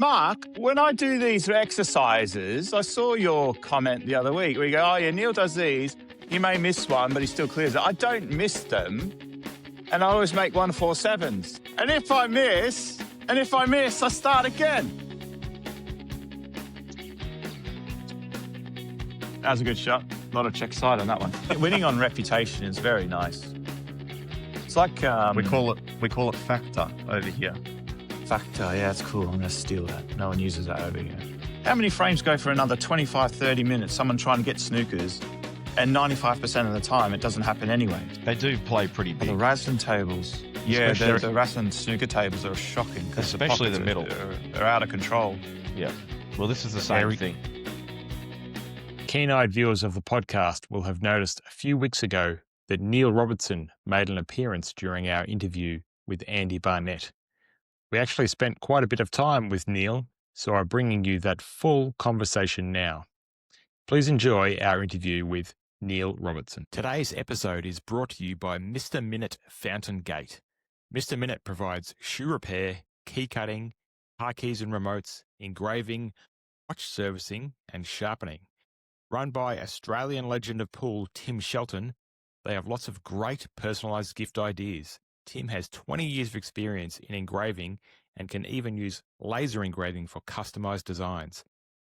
Mark, when I do these exercises, I saw your comment the other week where you go, oh yeah, Neil does these. He may miss one, but he still clears it. I don't miss them. And I always make 147s. And if I miss, I start again. That was a good shot. A lot of check side on that one. Winning on reputation is very nice. It's like we call it factor over here. Factor, yeah, that's cool. I'm going to steal that. No one uses that over here. How many frames go for another 25, 30 minutes? Someone trying to get snookers, and 95% of the time it doesn't happen anyway. They do play pretty big. The Raslan tables. Yeah, the Raslan snooker tables are shocking. Especially the middle. They're out of control. Yeah. Well, this is the same thing. Keen-eyed viewers of the podcast will have noticed a few weeks ago that Neil Robertson made an appearance during our interview with Andy Barnett. We actually spent quite a bit of time with Neil, so I'm bringing you that full conversation now. Please enjoy our interview with Neil Robertson. Today's episode is brought to you by Mr. Minute Fountain Gate. Mr. Minute provides shoe repair, key cutting, car keys and remotes, engraving, watch servicing and sharpening. Run by Australian legend of pool Tim Shelton, they have lots of great personalised gift ideas. Tim has 20 years of experience in engraving and can even use laser engraving for customised designs.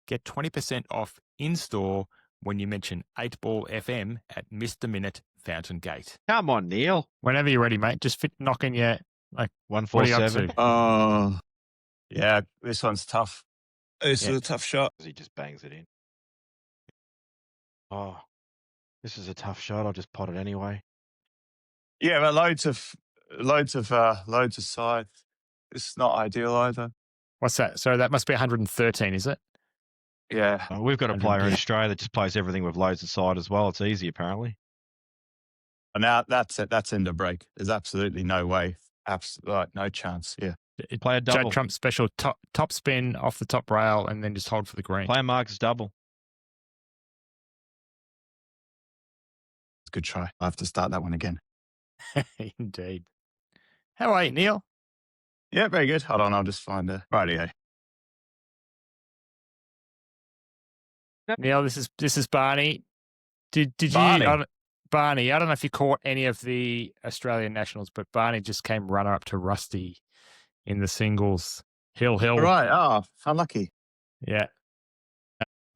Get 20% off in-store when you mention 8Ball FM at Mr. Minute Fountain Gate. Come on, Neil. Whenever you're ready, mate, just knocking you like 147. Oh, yeah, this one's tough. This is a tough shot. He just bangs it in. Oh, this is a tough shot. I'll just pot it anyway. Yeah, but loads of side. It's not ideal either. What's that? So that must be 113, is it? Yeah. We've got a player in Australia that just plays everything with loads of side as well. It's easy, apparently. And now that's it. That's end of break. There's absolutely no way. No chance. Yeah. Play a double. Judd Trump's special top spin off the top rail and then just hold for the green. Play a Mark's double. It's a good try. I have to start that one again. Indeed. How are you, Neil? Yeah, very good. Hold on, I'll just find the radio. Neil, this is Barney. Did Barney? you Barney? I don't know if you caught any of the Australian nationals, but Barney just came runner up to Rusty in the singles. Hill. Right. Oh, unlucky. Yeah.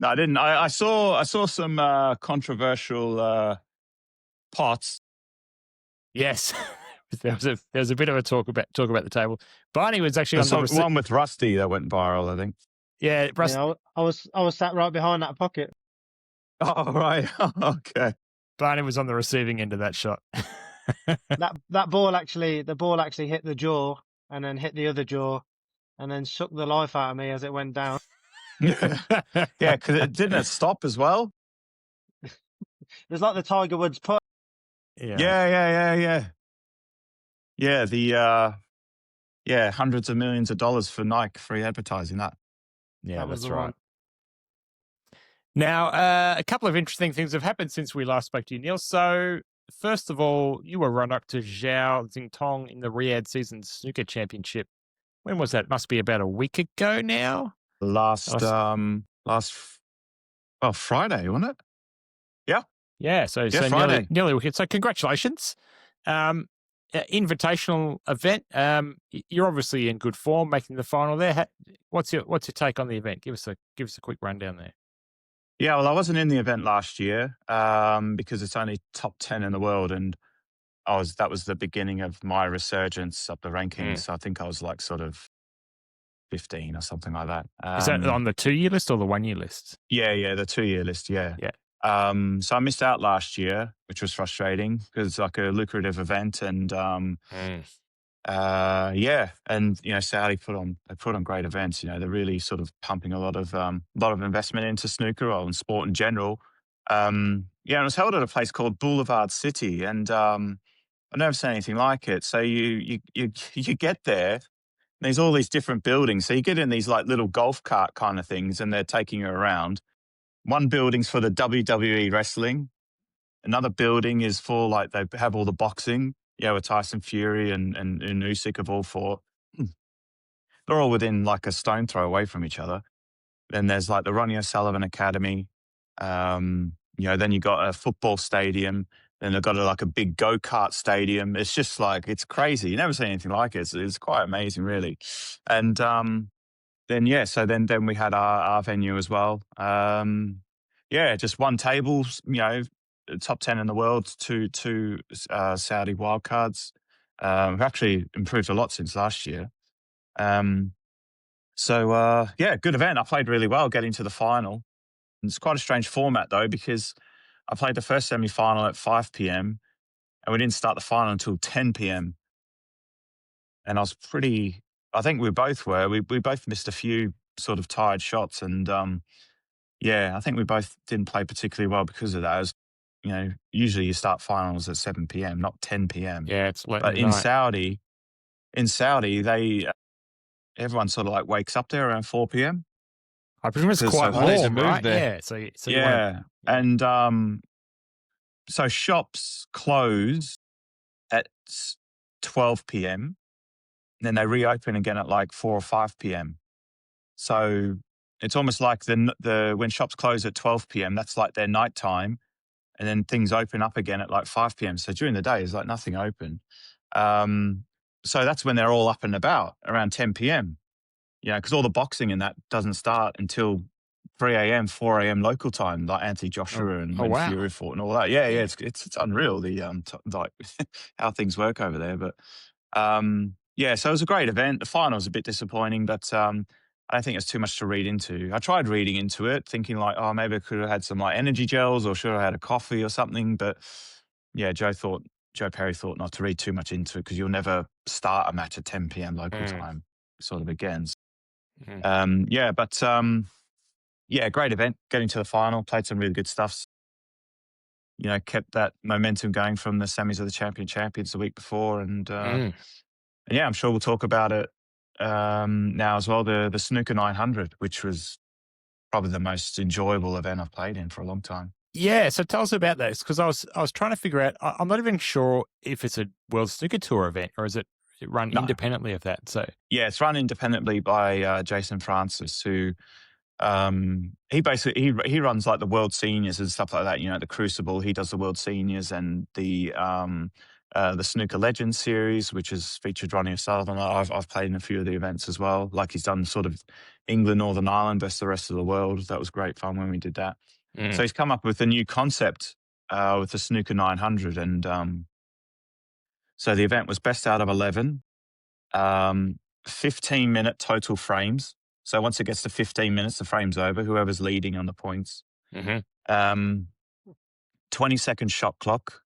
No, I didn't. I saw some controversial pots. Yes. There was a bit of a talk about the table. Barney was actually on the one with Rusty that went viral, I think. Yeah, Rusty. Yeah, I was sat right behind that pocket. Oh, right. Okay. Barney was on the receiving end of that shot. that ball actually hit the jaw and then hit the other jaw and then shook the life out of me as it went down. Yeah, because it didn't stop as well. It was like the Tiger Woods putt. Yeah. Yeah, the hundreds of millions of dollars for Nike free advertising that. Yeah, That was that's the right. one. Now, a couple of interesting things have happened since we last spoke to you, Neil. So, first of all, you were run up to Zhao Xingtong in the Riyadh Season Snooker Championship. When was that? Must be about a week ago now. Last Friday, wasn't it? Yeah. Yeah, so Friday. nearly a week. So, congratulations. Invitational event. You're obviously in good form, making the final there. What's your take on the event? Give us a quick rundown there. Yeah, well, I wasn't in the event last year because it's only top 10 in the world, and that was the beginning of my resurgence up the rankings. So I think I was like sort of 15 or something like that. Is that on the 2-year list or the 1-year list? Yeah, the 2-year list. Yeah. So I missed out last year, which was frustrating because it's like a lucrative event, and and Saudi put on great events. They're really sort of pumping a lot of investment into snooker and sport in general. And it was held at a place called Boulevard City, and I've never seen anything like it. So you get there, and there's all these different buildings. So you get in these like little golf cart kind of things, and they're taking you around. One building's for the WWE wrestling. Another building is for like they have all the boxing. Yeah, with Tyson Fury and Usyk have all fought. they're all within like a stone throw away from each other. Then there's like the Ronnie O'Sullivan Academy. Then you got a football stadium. Then they've got like a big go-kart stadium. It's just like, it's crazy. You never see anything like it. It's quite amazing, really. And then we had our venue as well. Just won tables, top 10 in the world, two Saudi wildcards. We've actually improved a lot since last year. Good event. I played really well getting to the final. It's quite a strange format, though, because I played the first semi-final at 5 p.m. and we didn't start the final until 10 p.m. And I think we both were. We both missed a few sort of tired shots. And, I think we both didn't play particularly well because of that. Usually you start finals at 7 p.m., not 10 p.m. Yeah, it's late But in the night. in Saudi, everyone sort of like wakes up there around 4 p.m. I presume it's Because quite so hot. warm, Move right? there. Yeah. So you won't- Yeah. And so shops close at 12 p.m. Then they reopen again at like 4 or 5 p.m. So it's almost like when shops close at 12 p.m., that's like their nighttime. And then things open up again at like 5 p.m. So during the day, there's like nothing open. So that's when they're all up and about around 10 p.m. Because all the boxing and that doesn't start until 3 a.m., 4 a.m. local time, like Anthony Joshua and when wow. Fury fought and all that. Yeah, it's unreal like how things work over there. But so it was a great event. The final was a bit disappointing, but I don't think it's too much to read into. I tried reading into it, thinking like, oh, maybe I could have had some like energy gels or should have had a coffee or something. But yeah, Joe Perry thought not to read too much into it because you'll never start a match at 10 p.m. local time sort of again. Great event. Getting to the final, played some really good stuff. Kept that momentum going from the semis of the champions the week before. And I'm sure we'll talk about it now as well. The Snooker 900, which was probably the most enjoyable event I've played in for a long time. Yeah, so tell us about this because I was trying to figure out. I'm not even sure if it's a World Snooker Tour event or is it run independently of that. So it's run independently by Jason Francis, who he runs like the World Seniors and stuff like that. The Crucible. He does the World Seniors and the Snooker Legends series, which has featured Ronnie O'Sullivan. I've played in a few of the events as well. Like he's done sort of England, Northern Ireland versus the rest of the world. That was great fun when we did that. So he's come up with a new concept with the Snooker 900. And so the event was best out of 11, 15-minute total frames. So once it gets to 15 minutes, the frame's over, whoever's leading on the points. 20-second shot clock.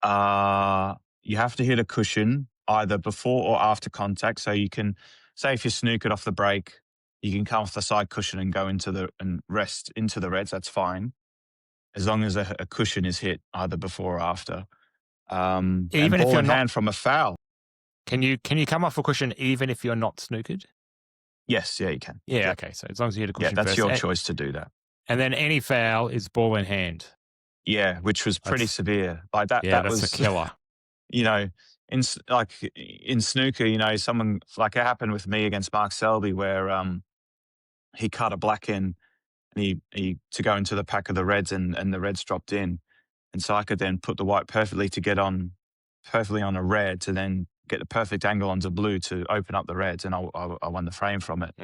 You have to hit a cushion either before or after contact. So you can, say if you're snookered off the break, you can come off the side cushion and go and rest into the reds. That's fine, as long as a cushion is hit either before or after. Even and if ball you're in not, hand from a foul. Can you come off a cushion even if you're not snookered? Yes, yeah, you can. Yeah, okay. So as long as you hit a cushion that's first. your choice to do that. And then any foul is ball in hand. Yeah, which was pretty severe. Like that. Yeah, that that's was a killer. In snooker, someone like it happened with me against Mark Selby where he cut a black in and he to go into the pack of the reds and the reds dropped in. And so I could then put the white perfectly to get on perfectly on a red to then get the perfect angle onto blue to open up the reds, and I won the frame from it.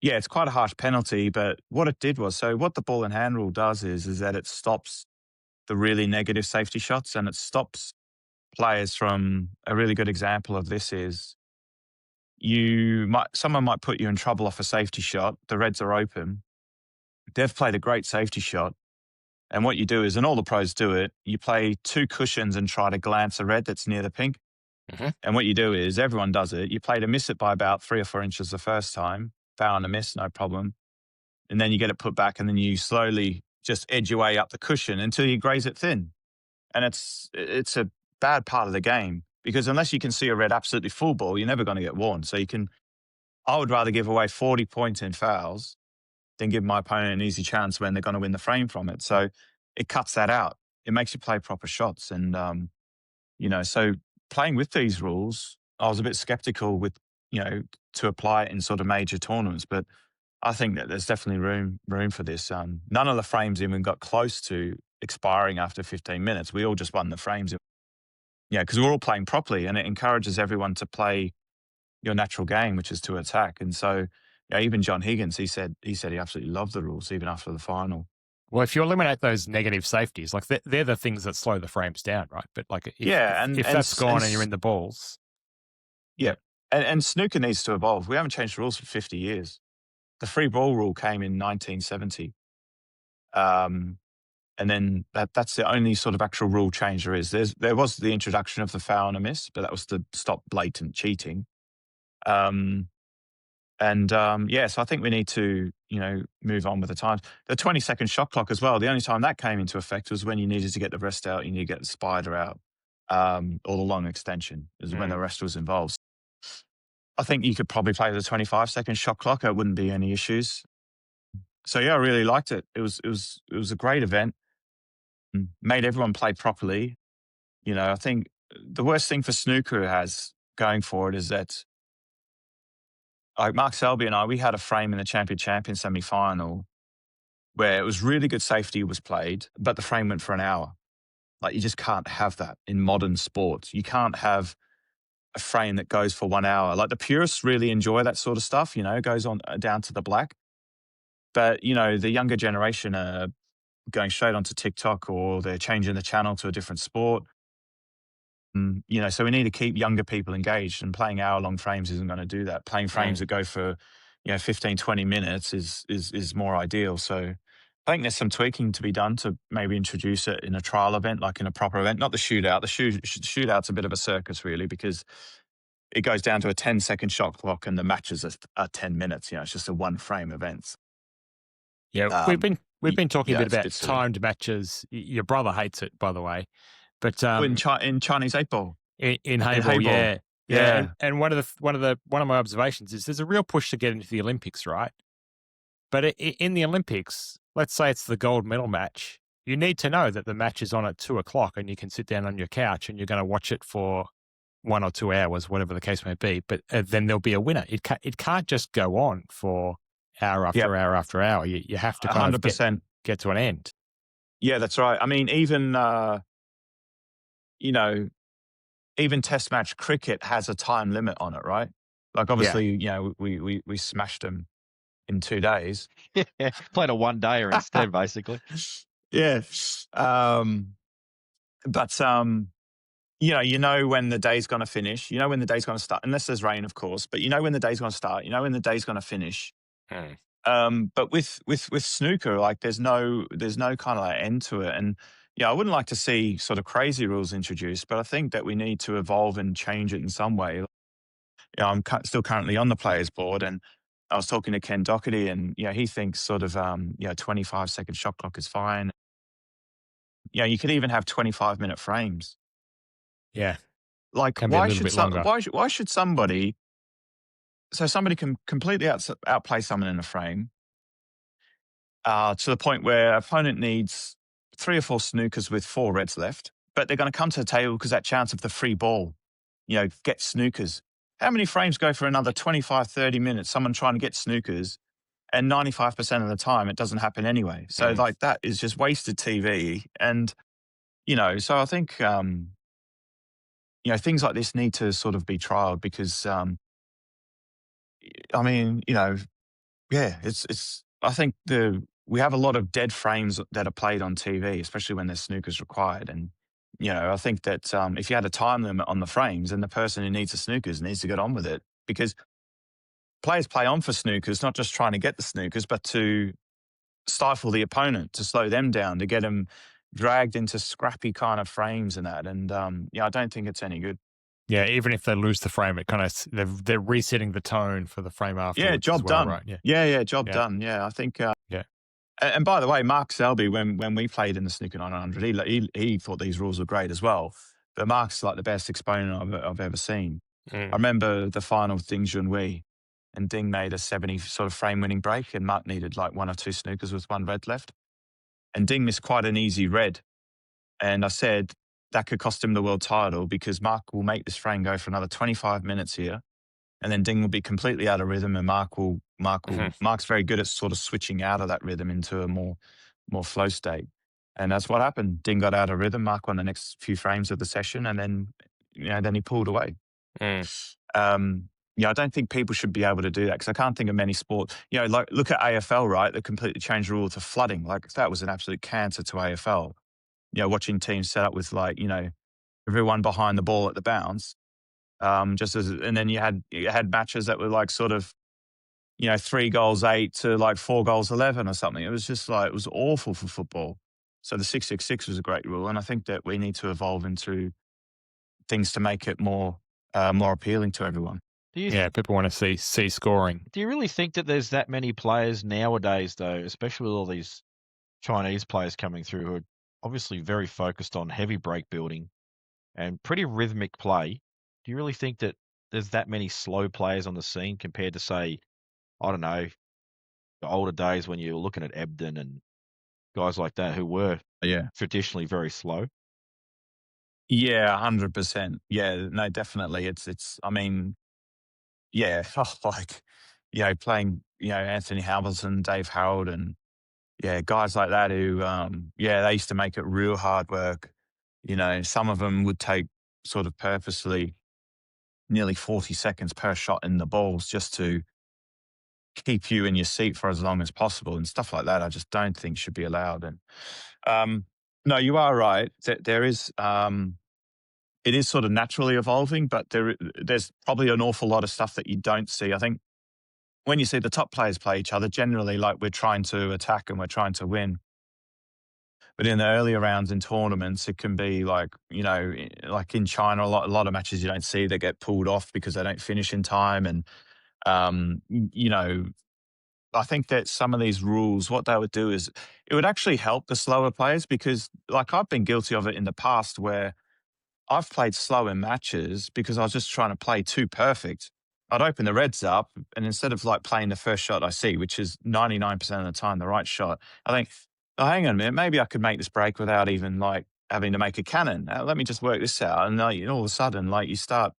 It's quite a harsh penalty, but what it did was, so what the ball in hand rule does is that it stops the really negative safety shots and it stops players from, a really good example of this is someone might put you in trouble off a safety shot, the reds are open, they've played a great safety shot, and what you do is, and all the pros do it, you play two cushions and try to glance a red that's near the pink. And what you do is, everyone does it, you play to miss it by about 3 or 4 inches the first time, foul and a miss, no problem. And then you get it put back and then you slowly just edge your way up the cushion until you graze it thin. And it's a bad part of the game because unless you can see a red absolutely full ball, you're never going to get warned. So I would rather give away 40 points in fouls than give my opponent an easy chance when they're going to win the frame from it. So it cuts that out. It makes you play proper shots. And, so playing with these rules, I was a bit skeptical with, to apply it in sort of major tournaments, but I think that there's definitely room for this. None of the frames even got close to expiring after 15 minutes. We all just won the frames. Yeah, because we're all playing properly, and it encourages everyone to play your natural game, which is to attack. And so, even John Higgins, he said he absolutely loved the rules even after the final. Well, if you eliminate those negative safeties, like they're the things that slow the frames down, right? But like if that's gone and you're in the balls. Yeah. And snooker needs to evolve. We haven't changed the rules for 50 years. The free ball rule came in 1970. And then that's the only sort of actual rule change there is. There was the introduction of the foul and a miss, but that was to stop blatant cheating. So I think we need to, move on with the times. The 20-second shot clock as well, the only time that came into effect was when you needed to get the rest out, you need to get the spider out, or the long extension is when the rest was involved. I think you could probably play the 25-second shot clock. It wouldn't be any issues. So yeah, I really liked it. It was a great event. Made everyone play properly. I think the worst thing for snooker has going for it is that, like Mark Selby and I, we had a frame in the champion semi-final where it was really good safety was played, but the frame went for an hour. Like, you just can't have that in modern sports. You can't have a frame that goes for 1 hour. Like, the purists really enjoy that sort of stuff, goes on down to the black. But, the younger generation are going straight onto TikTok, or they're changing the channel to a different sport. So we need to keep younger people engaged, and playing hour-long frames isn't going to do that. Playing frames that go for, 15, 20 minutes is more ideal. So I think there's some tweaking to be done to maybe introduce it in a trial event, like in a proper event, not the shootout. The shootout's a bit of a circus, really, because it goes down to a 10-second shot clock and the matches are 10 minutes. It's just a one-frame event. Yeah, we've been talking a bit about silly. timed matches. Your brother hates it, by the way. But in Chinese 8-ball. In Hayball, yeah. And one of my observations is there's a real push to get into the Olympics, right? But in the Olympics, let's say it's the gold medal match, you need to know that the match is on at 2:00 and you can sit down on your couch and you're going to watch it for 1 or 2 hours, whatever the case may be. But then there'll be a winner. It can't just go on for hour after hour after hour. You have to kind 100%. of get to an end. Yeah, that's right. I mean, even even test match cricket has a time limit on it, right? Like, obviously, we smashed them in 2 days. Yeah, played a one-dayer instead, basically. Yeah. But when the day's going to finish, when the day's going to start, unless there's rain, of course, but when the day's going to start, when the day's going to finish. But with snooker, like, there's no kind of like end to it. And I wouldn't like to see sort of crazy rules introduced, but I think that we need to evolve and change it in some way. I'm still currently on the players board, and I was talking to Ken Doherty, and he thinks sort of 25-second shot clock is fine. You could even have 25-minute frames. Yeah, like, why should somebody? So somebody can completely outplay someone in a frame, to the point where opponent needs 3 or 4 snookers with 4 reds left, but they're going to come to the table because that chance of the free ball, get snookers. How many frames go for another 25, 30 minutes, someone trying to get snookers, and 95% of the time it doesn't happen anyway. So like, that is just wasted TV. And, so I think, things like this need to sort of be trialed because, I mean, I think we have a lot of dead frames that are played on TV, especially when there's snookers required. And, I think that if you had a time limit on the frames, then the person who needs the snookers needs to get on with it, because players play on for snookers, not just trying to get the snookers, but to stifle the opponent, to slow them down, to get them dragged into scrappy kind of frames and that. And, I don't think it's any good. Yeah, even if they lose the frame, it kind of they're resetting the tone for the frame afterwards. Yeah, job done. Right? Yeah, job done. Yeah, I think. Yeah. And by the way, Mark Selby, when we played in the Snooker 900, he thought these rules were great as well. But Mark's like the best exponent I've ever seen. I remember the final with Ding Junhui, and Ding made a 70 sort of frame winning break, and Mark needed like 1 or 2 snookers with 1 red left, and Ding missed quite an easy red. And I said, that could cost him the world title because Marc will make this frame go for another 25 minutes here, and then Ding will be completely out of rhythm, and Marc's very good at sort of switching out of that rhythm into a more flow state. And that's what happened. Ding got out of rhythm. Marc won the next few frames of the session, and then then he pulled away. I don't think people should be able to do that because I can't think of many sports. Like look at AFL, right? They completely changed the rule to flooding. Like that was an absolute cancer to AFL. Watching teams set up with everyone behind the ball at the bounce. And then you had matches that were like sort of 3 goals 8 to like 4 goals 11 or something. It was just it was awful for football. So the 666 was a great rule, and I think that we need to evolve into things to make it more appealing to everyone. People want to see scoring. Do you really think that there's that many players nowadays, though, especially with all these Chinese players coming through who are obviously very focused on heavy break building and pretty rhythmic play? Do you really think that there's that many slow players on the scene compared to, say, I don't know, the older days when you were looking at Ebden and guys like that who were traditionally very slow? Yeah, 100%. Yeah, no, definitely. I mean, playing, Anthony Hamilton, Dave Harold, and guys like that who, they used to make it real hard work. Some of them would take sort of purposely nearly 40 seconds per shot in the balls just to keep you in your seat for as long as possible, and stuff like that I just don't think should be allowed. And no, you are right. There is, it is sort of naturally evolving, but there's probably an awful lot of stuff that you don't see. I think when you see the top players play each other, generally like we're trying to attack and we're trying to win. But in the earlier rounds in tournaments, it can be like in China, a lot of matches you don't see that get pulled off because they don't finish in time. And, I think that some of these rules, what they would do is it would actually help the slower players because like I've been guilty of it in the past where I've played slow in matches because I was just trying to play too perfect. I'd open the reds up and instead of like playing the first shot I see, which is 99% of the time the right shot, I think, oh, hang on a minute, maybe I could make this break without even like having to make a cannon. Let me just work this out. And all of a sudden, like you start,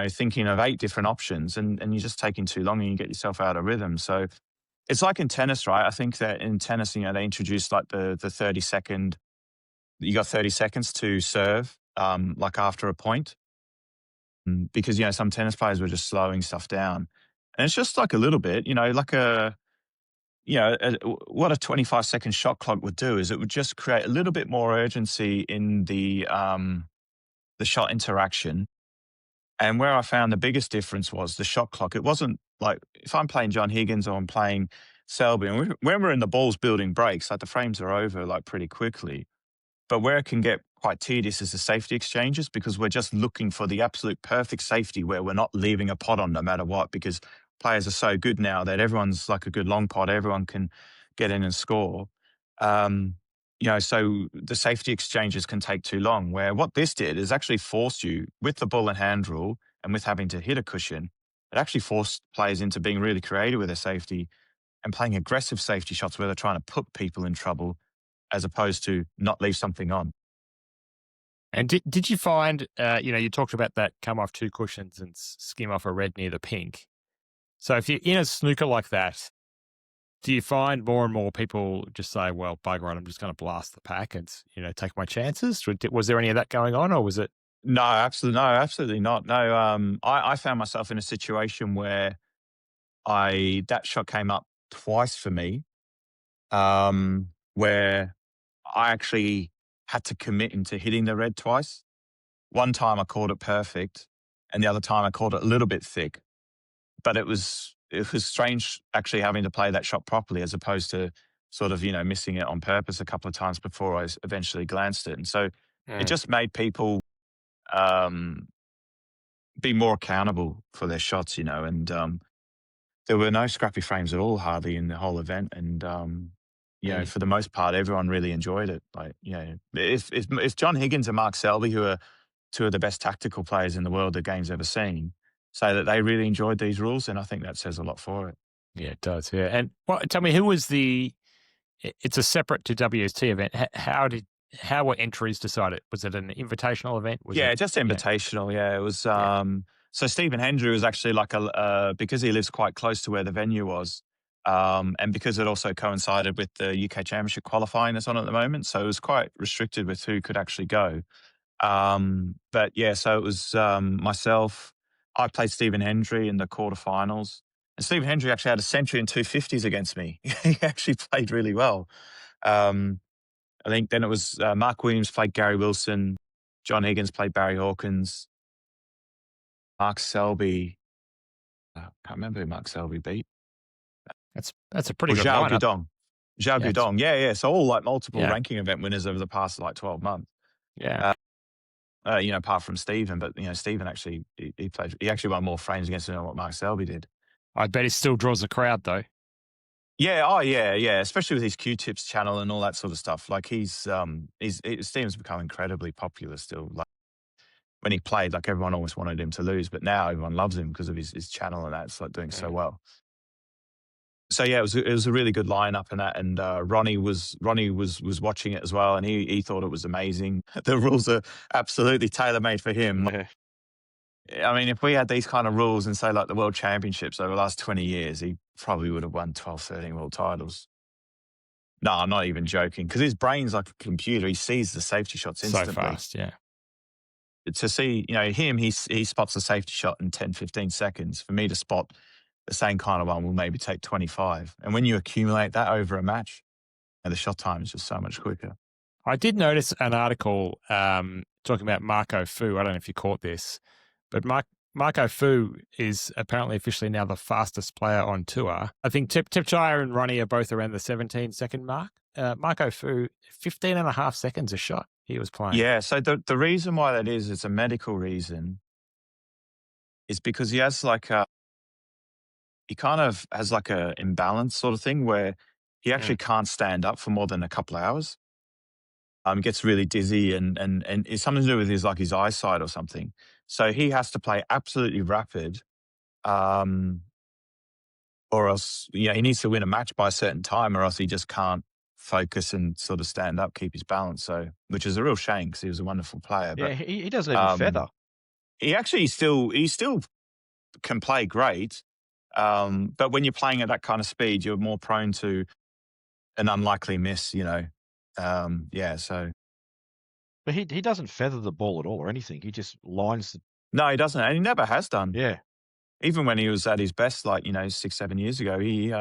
thinking of 8 different options and you're just taking too long and you get yourself out of rhythm. So it's like in tennis, right? I think that in tennis, they introduced like the 30-second, you got 30 seconds to serve, like after a point, because, some tennis players were just slowing stuff down. And it's just like a little bit, like what a 25-second shot clock would do is it would just create a little bit more urgency in the shot interaction. And where I found the biggest difference was the shot clock. It wasn't like if I'm playing John Higgins or I'm playing Selby, and when we're in the balls building breaks, like the frames are over like pretty quickly. But where it can get quite tedious is the safety exchanges because we're just looking for the absolute perfect safety where we're not leaving a pot on no matter what because players are so good now that everyone's like a good long pot. Everyone can get in and score. So the safety exchanges can take too long, where what this did is actually forced you with the ball and hand rule and with having to hit a cushion, it actually forced players into being really creative with their safety and playing aggressive safety shots where they're trying to put people in trouble as opposed to not leave something on. And did you find, you talked about that come off 2 cushions and skim off a red near the pink. So if you're in a snooker like that, do you find more and more people just say, well, bugger it, I'm just going to blast the pack and, take my chances? Was there any of that going on or was it? No, absolutely not. No, I found myself in a situation where that shot came up twice for me, where I actually had to commit into hitting the red twice. One time I called it perfect and the other time I called it a little bit thick. But it was strange actually having to play that shot properly as opposed to sort of, missing it on purpose a couple of times before I eventually glanced it. And so it just made people be more accountable for their shots, and there were no scrappy frames at all hardly in the whole event. And, for the most part, everyone really enjoyed it. Like, if John Higgins and Mark Selby, who are 2 of the best tactical players in the world the game's ever seen, say that they really enjoyed these rules, and I think that says a lot for it. Yeah, it does. Yeah. And tell me, who was it's a separate to WST event. How did how were entries decided? Was it an invitational event? Was Yeah, it? just Yeah. invitational. Yeah, it was. Yeah. So Stephen Hendry was actually like because he lives quite close to where the venue was, and because it also coincided with the UK Championship qualifying that's on at the moment, so it was quite restricted with who could actually go. But yeah, so it was myself. I played Stephen Hendry in the quarterfinals, and Stephen Hendry actually had a century and 250s against me. He actually played really well. Um, I think then it was Mark Williams played Gary Wilson, John Higgins played Barry Hawkins, Mark Selby. I can't remember who Mark Selby beat. That's a pretty Or good Zhao lineup. Gudong. Zhao Yeah. Gudong. Yeah. So all like multiple Yeah. ranking event winners over the past like 12 months. Yeah. Apart from Stephen, but Stephen actually he played. He actually won more frames against him than what Mark Selby did. I bet he still draws a crowd though. Yeah. Oh, yeah. Especially with his Q-Tips channel and all that sort of stuff. Like Stephen's become incredibly popular still. Like when he played, like everyone always wanted him to lose, but now everyone loves him because of his channel and that's like doing so well. So yeah, it was a really good lineup and that, and Ronnie was watching it as well, and he thought it was amazing. The rules are absolutely tailor made for him. I mean, if we had these kind of rules in say like the World Championships over the last 20 years, he probably would have won 12, 13 world titles. No, I'm not even joking because his brain's like a computer. He sees the safety shots instantly. So fast, yeah. To see, him, he spots a safety shot in 10, 15 seconds. For me to spot the same kind of one will maybe take 25. And when you accumulate that over a match, the shot time is just so much quicker. I did notice an article talking about Marco Fu. I don't know if you caught this, but Marco Fu is apparently officially now the fastest player on tour. I think Tipchire and Ronnie are both around the 17-second mark. Marco Fu, 15 and a half seconds a shot he was playing. Yeah, so the reason why that is, it's a medical reason, is because he has he kind of has like a imbalance sort of thing where he actually can't stand up for more than a couple of hours. Gets really dizzy and it's something to do with his eyesight or something. So he has to play absolutely rapid, or else he needs to win a match by a certain time, or else he just can't focus and sort of stand up, keep his balance. So, which is a real shame because he was a wonderful player. Yeah, But he doesn't even feather. he actually still can play great. But when you're playing at that kind of speed, you're more prone to an unlikely miss, So But he doesn't feather the ball at all or anything. He just lines the... No, he doesn't, and he never has done. Yeah. Even when he was at his best, 6, 7 years ago, he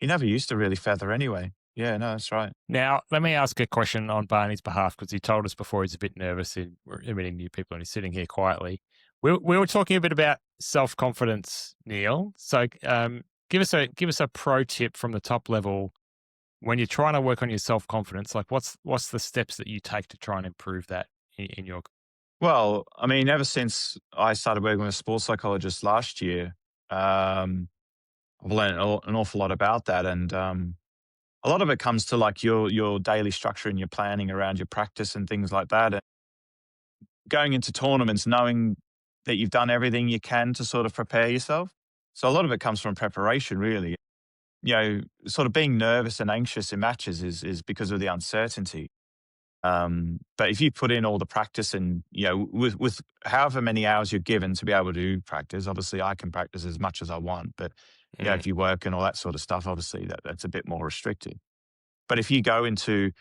never used to really feather anyway. Yeah, no, that's right. Now, let me ask a question on Barney's behalf because he told us before he's a bit nervous in meeting new people and he's sitting here quietly. We were talking a bit about self-confidence, Neil. So give us a pro tip from the top level when you're trying to work on your self-confidence. Like what's the steps that you take to try and improve that in your... Well, I mean, ever since I started working with a sports psychologist last year, I've learned an awful lot about that. And a lot of it comes to like your daily structure and your planning around your practice and things like that. And going into tournaments, knowing that you've done everything you can to sort of prepare yourself. So a lot of it comes from preparation, really. Sort of being nervous and anxious in matches is because of the uncertainty. But if you put in all the practice and, with however many hours you're given to be able to practice, obviously I can practice as much as I want. But, if you work and all that sort of stuff, obviously that's a bit more restricted. But if you go into,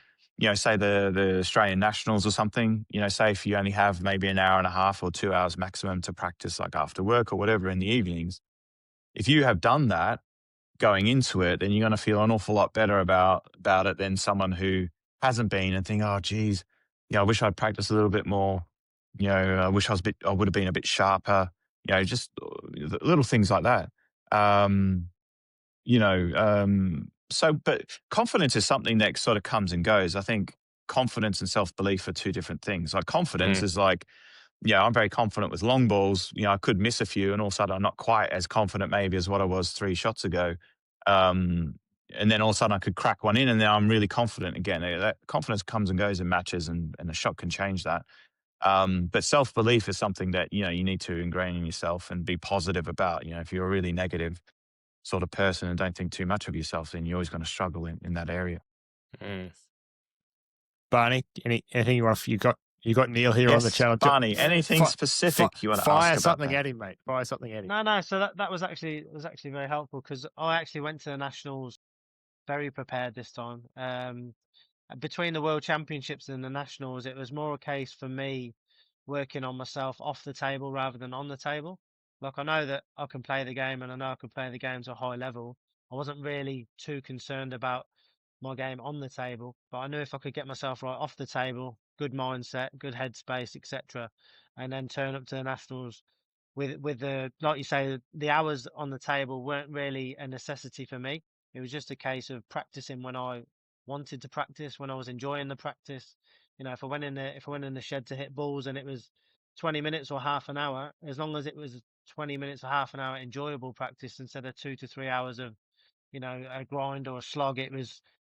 say the Australian Nationals or something, say if you only have maybe an hour and a half or 2 hours maximum to practice like after work or whatever in the evenings, if you have done that going into it, then you're going to feel an awful lot better about it than someone who hasn't been and think, oh, geez, I wish I'd practiced a little bit more. I wish I would have been a bit sharper. Just little things like that. But confidence is something that sort of comes and goes. I think confidence and self-belief are two different things. Like confidence is like, I'm very confident with long balls. I could miss a few and all of a sudden I'm not quite as confident maybe as what I was 3 shots ago. And then all of a sudden I could crack one in and then I'm really confident again. That confidence comes and goes in matches and a shot can change that. But self-belief is something that, you need to ingrain in yourself and be positive about. If you're a really negative sort of person and don't think too much of yourself, then you're always going to struggle in that area. Barney, anything you want? You got Neil here on the Yes, channel. Barney, anything specific you want to ask Fire about something that? at him, mate. Fire something at him. No. So that was actually very helpful because I actually went to the nationals very prepared this time. Between the World Championships and the nationals, it was more a case for me working on myself off the table rather than on the table. Like I know that I can play the game and I know I can play the game to a high level. I wasn't really too concerned about my game on the table, but I knew if I could get myself right off the table, good mindset, good headspace, etc., and then turn up to the nationals with the, like you say, the hours on the table weren't really a necessity for me. It was just a case of practicing when I wanted to practice, when I was enjoying the practice. You know, if I went in the shed to hit balls and it was 20 minutes or half an hour, as long as it was 20 minutes or half an hour enjoyable practice instead of 2 to 3 hours of, you know, a grind or a slog,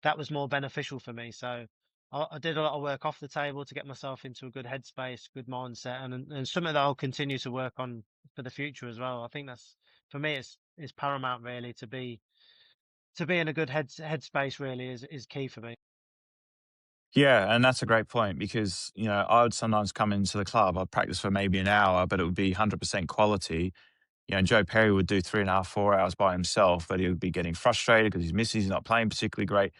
that was more beneficial for me. So I did a lot of work off the table to get myself into a good headspace, good mindset, and something that I'll continue to work on for the future as well. I think that's, for me, it's paramount really to be in a good headspace. Really is key for me. Yeah, and that's a great point because, you know, I would sometimes come into the club, I'd practice for maybe an hour, but it would be 100% quality. You know, Joe Perry would do 3.5, 4 hours by himself, but he would be getting frustrated because he's missing, he's not playing particularly great.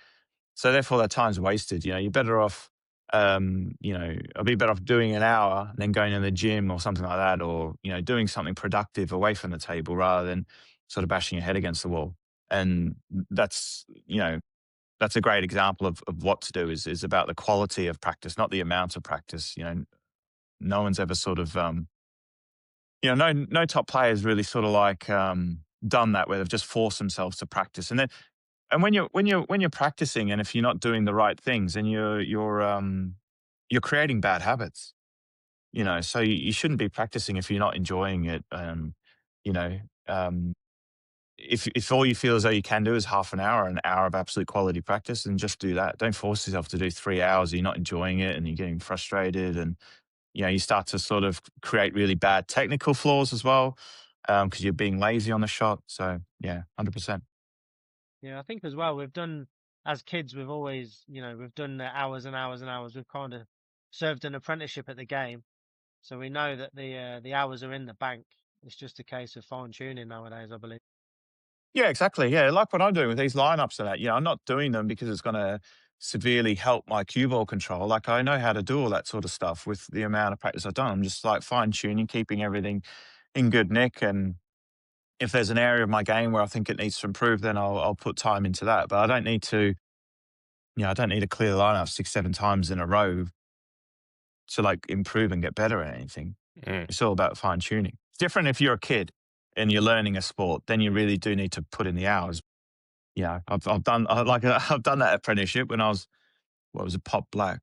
So therefore, that time's wasted. You know, you're better off, I'll be better off doing an hour and then going to the gym or something like that, or, you know, doing something productive away from the table rather than sort of bashing your head against the wall. And that's, you know, that's a great example of what to do is about the quality of practice, not the amount of practice. You know, no one's ever sort of, no top players really sort of like done that where they've just forced themselves to practice. And when you're practicing, and if you're not doing the right things, then you're creating bad habits. You know, so you shouldn't be practicing if you're not enjoying it. You know, um, if all you feel as though you can do is half an hour of absolute quality practice, then just do that. Don't force yourself to do 3 hours. You're not enjoying it, and you're getting frustrated, and you know you start to sort of create really bad technical flaws as well because you're being lazy on the shot. So yeah, 100%. Yeah, I think as well we've done, as kids, we've always, you know, we've done the hours and hours and hours. We've kind of served an apprenticeship at the game, so we know that the hours are in the bank. It's just a case of fine tuning nowadays, I believe. Yeah, exactly. Yeah, like what I'm doing with these lineups and that. You know, I'm not doing them because it's going to severely help my cue ball control. Like I know how to do all that sort of stuff with the amount of practice I've done. I'm just like fine tuning, keeping everything in good nick. And if there's an area of my game where I think it needs to improve, then I'll put time into that. But I don't need to, I don't need to clear the lineup 6, 7 times in a row to like improve and get better at anything. Mm. It's all about fine tuning. It's different if you're a kid and you're learning a sport, then you really do need to put in the hours. Yeah, I've done I've done that apprenticeship when I was, what was it, pot black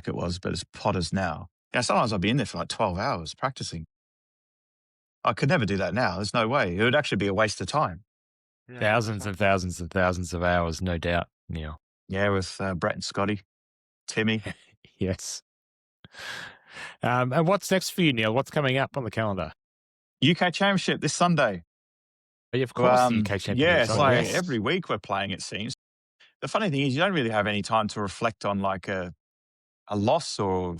it was, but it's potters now. Yeah, sometimes I'd be in there for like 12 hours practicing. I could never do that now. There's no way. It would actually be a waste of time. Yeah, Thousands 100%. and thousands and thousands of hours, no doubt, Neil. Yeah, with Brett and Scotty, Timmy. Yes. And what's next for you, Neil? What's coming up on the calendar? UK Championship this Sunday. Oh, yeah, of course, the UK Yeah, Championship. it's like every week we're playing, it seems. The funny thing is you don't really have any time to reflect on like a loss, or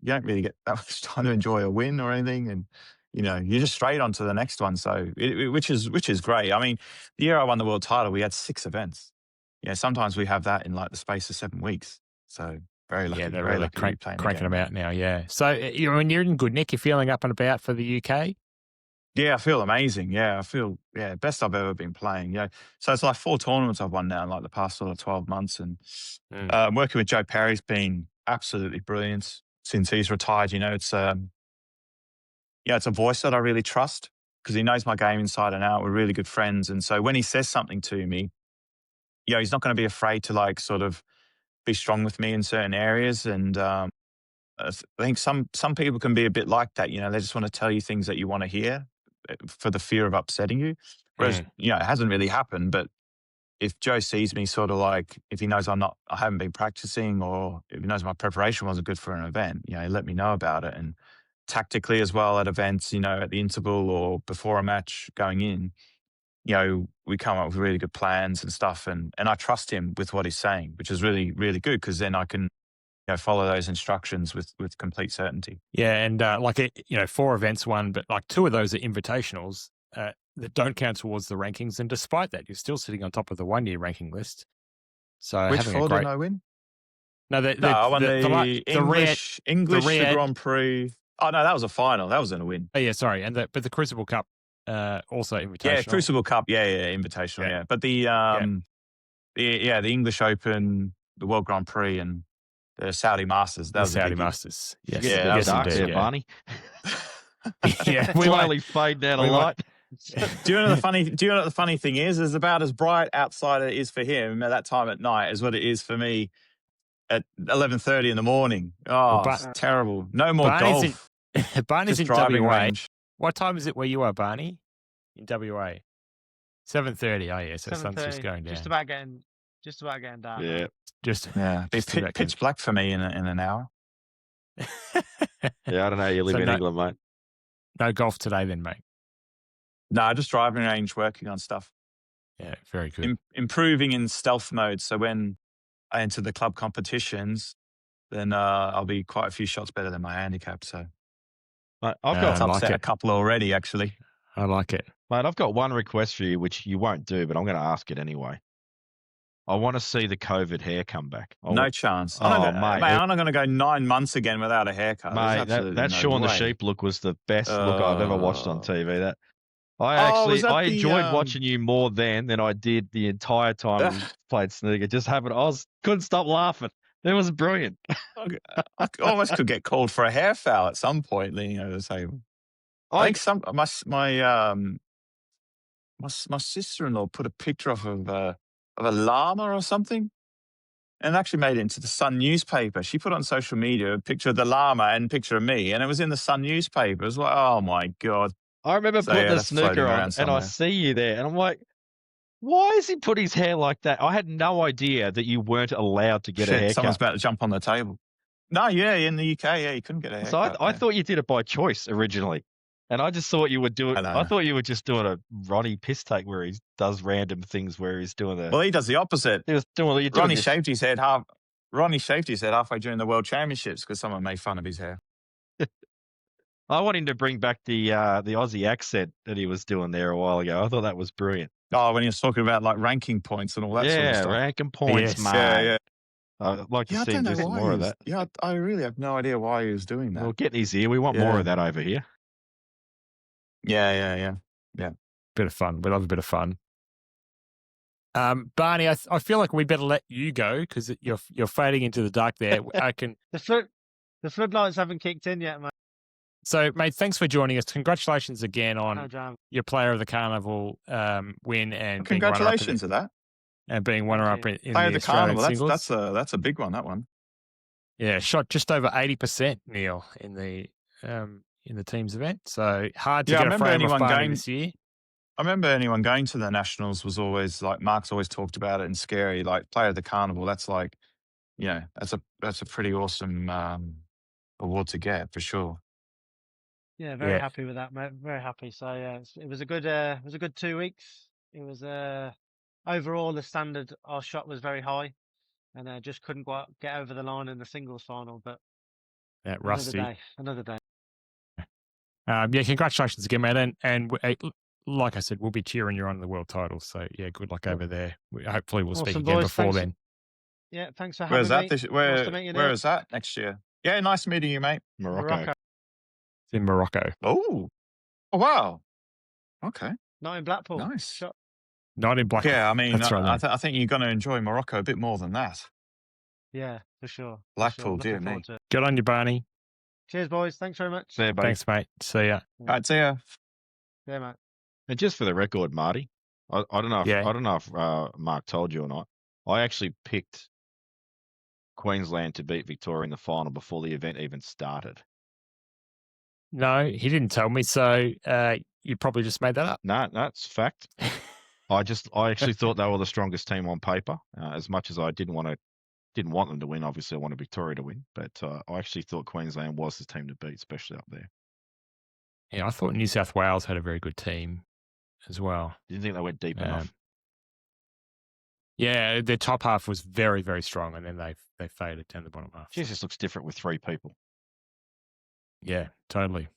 you don't really get that much time to enjoy a win or anything. And, you know, you're just straight on to the next one. So, which is great. I mean, the year I won the world title, we had 6 events. Yeah, sometimes we have that in like the space of 7 weeks. So very lucky. Yeah, they're very really lucky to be playing the cranking game. them out now, yeah. So when you're in good nick, you're feeling up and about for the UK? Yeah, I feel amazing. Yeah, I feel, best I've ever been playing. Yeah. So it's like 4 tournaments I've won now in like the past sort of 12 months. And working with Joe Perry's been absolutely brilliant since he's retired. You know, it's it's a voice that I really trust because he knows my game inside and out. We're really good friends. And so when he says something to me, he's not going to be afraid to like sort of be strong with me in certain areas. And I think some people can be a bit like that. You know, they just want to tell you things that you want to hear for the fear of upsetting you. Whereas, it hasn't really happened. But if Joe sees me sort of like, if he knows I haven't been practicing, or if he knows my preparation wasn't good for an event, he let me know about it. And tactically as well at events, at the interval or before a match going in, we come up with really good plans and stuff, and I trust him with what he's saying, which is really, really good, because then I can follow those instructions with complete certainty. Yeah, and 4 events won, but like 2 of those are invitationals that don't count towards the rankings. And despite that, you're still sitting on top of the 1-year ranking list. So Which having 4 a great. did I win? No, I won the English Riyadh- Grand Prix. Oh no, that was a final. That wasn't a win. Oh yeah, sorry, but the Crucible Cup also invitational. Yeah, Crucible Cup. Yeah, invitational. Yeah, but the English Open, the World Grand Prix, and the Saudi Masters. That the was Saudi a biggie. Masters. Yes, Getting a bit yes, dark indeed, there, yeah. Barney. Yeah, we Slowly fade down a light. Do you know what the funny thing is? It's about as bright outside it is for him at that time at night as what it is for me at 11:30 in the morning. Oh, it's terrible. No more golf. Barney's in driving WA. range. What time is it where you are, Barney? In WA, 7:30. Oh yeah, so the sun's just going down. Just about getting dark. Yeah, It's pitch black for me in an hour. yeah. I don't know. You live in England, mate. No golf today, then, mate. No, just driving range, working on stuff. Yeah, very good. Improving in stealth mode. So when I enter the club competitions, then I'll be quite a few shots better than my handicap. So Mate, I've got upset a couple already, actually. I like it. Mate, I've got one request for you, which you won't do, but I'm going to ask it anyway. I want to see the COVID hair come back. No chance. Mate. I'm not going to go 9 months again without a haircut. Mate, that Shaun the Sheep look was the best look I've ever watched on TV. I enjoyed watching you more than I did the entire time we played snooker. Couldn't stop laughing. It was brilliant. I almost could get called for a hair foul at some point, leaning over the table. I think my sister-in-law put a picture of a llama or something, and actually made it into the Sun newspaper. She put on social media a picture of the llama and a picture of me, and it was in the Sun newspaper. It was like, oh my God. I remember putting the snooker on, and I see you there, and I'm like, why has he put his hair like that? I had no idea that you weren't allowed to get a haircut. Someone's about to jump on the table. No, in the UK, you couldn't get a haircut. So I thought you did it by choice originally. And I just thought you would do it. I thought you were just doing a Ronnie piss take where he does random things where he's doing the. Well, he does the opposite. He was doing what you're doing. Ronnie shaved his head halfway during the World Championships because someone made fun of his hair. I want him to bring back the Aussie accent that he was doing there a while ago. I thought that was brilliant. Oh, when he was talking about like ranking points and all that sort of stuff. Yeah, ranking points, mate. Yeah. I'd like to see him do some more of that. Yeah, I really have no idea why he was doing that. Well, get in his ear. We want more of that over here. Yeah. Bit of fun. We love a bit of fun. Barney, I feel like we better let you go because you're fading into the dark there. The floodlights haven't kicked in yet, mate. So, mate, thanks for joining us. Congratulations again on your Player of the Carnival win and congratulations to that. And being runner-up in Player the of the Carnival. singles. That's a big one. That one. Yeah, shot just over 80%, Neil, in the team's event. So hard to get a frame of Barney this year. I remember anyone going to the Nationals was always like, Mark's always talked about it in Scerri, like Player of the Carnival. That's like, that's a pretty awesome award to get for sure. Yeah, very happy with that, mate. Very happy. So yeah, it was a good 2 weeks. It was overall the standard. Our shot was very high, and just couldn't get over the line in the singles final. But rusty. Another day. Congratulations again, mate. And like I said, we'll be cheering you on the world title. So yeah, good luck over there. Hopefully, we'll speak again before then. Yeah, thanks for having me. Where is that next year? Yeah, nice meeting you, mate. Morocco. It's in Morocco. Oh, wow. Okay. Not in Blackpool. Nice. Not in Blackpool. Yeah, I mean, that's right, I think you're going to enjoy Morocco a bit more than that. Yeah, for sure. Blackpool, dear me. Good on you, Barney. Cheers, boys. Thanks very much. See you, Thanks, mate. See ya. All right, see ya. Yeah, mate. And just for the record, Marty, I don't know if Mark told you or not. I actually picked Queensland to beat Victoria in the final before the event even started. No, he didn't tell me. So you probably just made that up. No, that's fact. I actually thought they were the strongest team on paper. As much as I didn't want them to win, obviously I wanted Victoria to win. But I actually thought Queensland was the team to beat, especially up there. Yeah, I thought New South Wales had a very good team. as well. Didn't think they went deep enough. Yeah, their top half was very, very strong, and then they faded down the bottom half. Geez, this looks different with 3 people. Yeah, totally.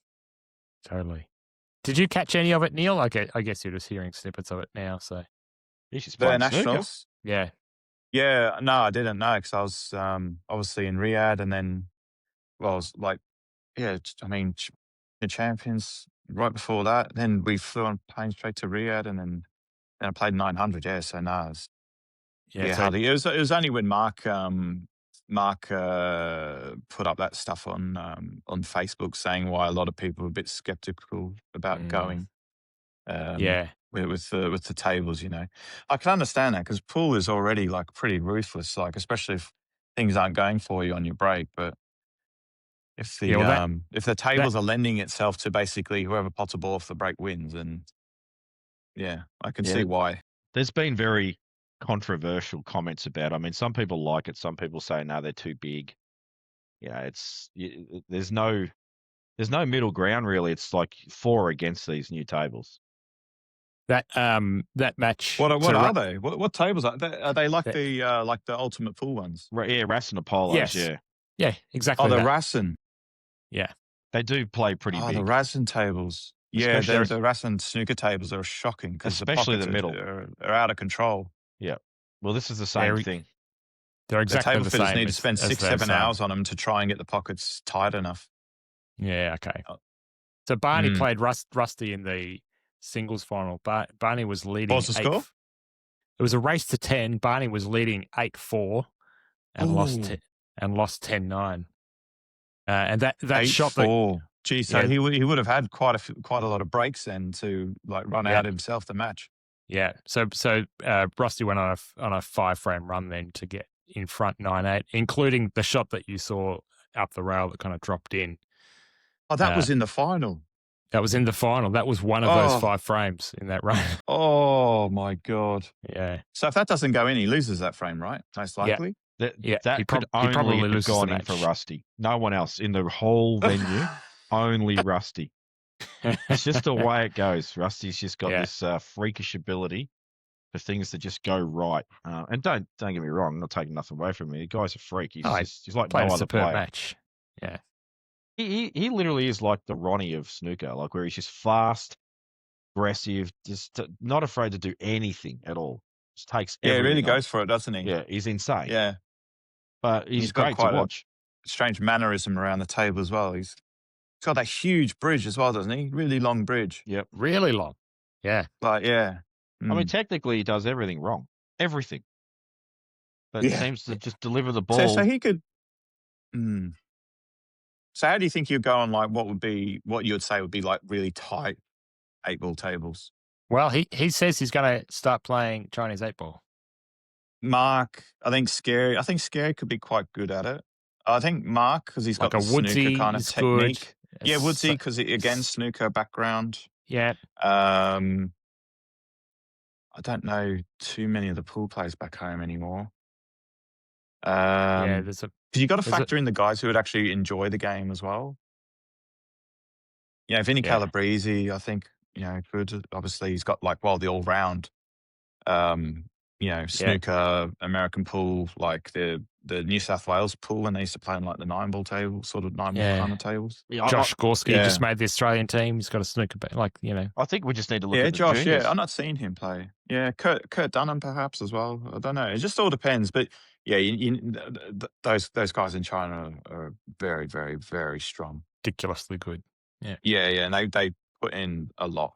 Did you catch any of it, Neil? I guess you're just hearing snippets of it now. So He's just The playing snooker. Nationals? yeah, Yeah, no, I didn't know because I was obviously in Riyadh, and then, well, I was like, yeah, the champions right before that. Then we flew on plane straight to Riyadh, and then I played 900. Yeah, so no, it was, yeah. So hardly. It was only when Mark put up that stuff on Facebook saying why a lot of people were a bit skeptical about going. yeah, With the tables, I can understand that because pool is already like pretty ruthless, like especially if things aren't going for you on your break. But if the Yeah, well, if the tables are lending itself to basically whoever pots a ball off the break wins, and yeah, I can see why. There's been very controversial comments about it. I mean, some people like it. Some people say, no, they're too big. There's no middle ground, really. It's like for or against these new tables. that match. What are they? What tables are they? Are they like the ultimate pool ones? Yeah, Racing Apollos, Yes. Yeah, exactly. Oh, the that. Racing. Yeah, they do play pretty big. The Racing tables. Yeah, the Racing snooker tables are shocking because especially the middle are out of control. Yeah. Well, this is the same thing. They're exactly the table the fitters same. need to spend 6-7 hours on them to try and get the pockets tight enough. Yeah, okay. So Barney played Rusty in the singles final. Barney was leading. What was the score? It was a race to 10. Barney was leading 8-4 and lost 10-9. And that 8-4. shot. Gee, so he would have had quite a lot of breaks then to like run out himself the match. Yeah. So Rusty went on a 5-frame run then to get in front 9-8, including the shot that you saw up the rail that kind of dropped in. Oh, that was in the final. That was in the final. That was one of those 5 frames in that run. Oh my God. Yeah. So if that doesn't go in, he loses that frame, right? Most likely. That he could probably only have loses gone the in for match. Rusty. No one else in the whole venue. Only Rusty. It's just the way it goes. Rusty's just got this freakish ability for things to just go right. And don't get me wrong, I'm not taking nothing away from him. The guy's a freak. He's like no other player. Match. Yeah. He literally is like the Ronnie of snooker, like where he's just fast, aggressive, just not afraid to do anything at all. Just takes everything. He really goes for it, doesn't he? Yeah, he's insane. Yeah. But he's got great quite to watch. A strange mannerism around the table as well. He's got that huge bridge as well, doesn't he? Really long bridge. Yep. Really long. Yeah. But yeah. I mean, technically he does everything wrong. Everything. But he seems to just deliver the ball. So he could... So how do you think you'd go on like what you would say would be like really tight 8-ball tables? Well, he says he's going to start playing Chinese 8-ball. Mark, I think Scerri could be quite good at it. I think Mark, because he's got like the a Woodsy snooker kind of technique. Good. Yeah, Woodsy, because again, snooker background. Yeah. I don't know too many of the pool players back home anymore. There's a... Because you've got to factor in the guys who would actually enjoy the game as well. Yeah, Vinny Calabrese, I think, good. Obviously, he's got like, the all-round, snooker, American pool, like the New South Wales pool when they used to play on like the 9-ball table, sort of 9-ball kind of tables. Yeah, Josh Gorski just made the Australian team. He's got a snooker, I think we just need to look at the Josh, juniors. I've not seen him play. Yeah, Kurt Dunham perhaps as well. I don't know. It just all depends. But yeah, those guys in China are very, very, very strong. Ridiculously good. Yeah. Yeah, and they put in a lot,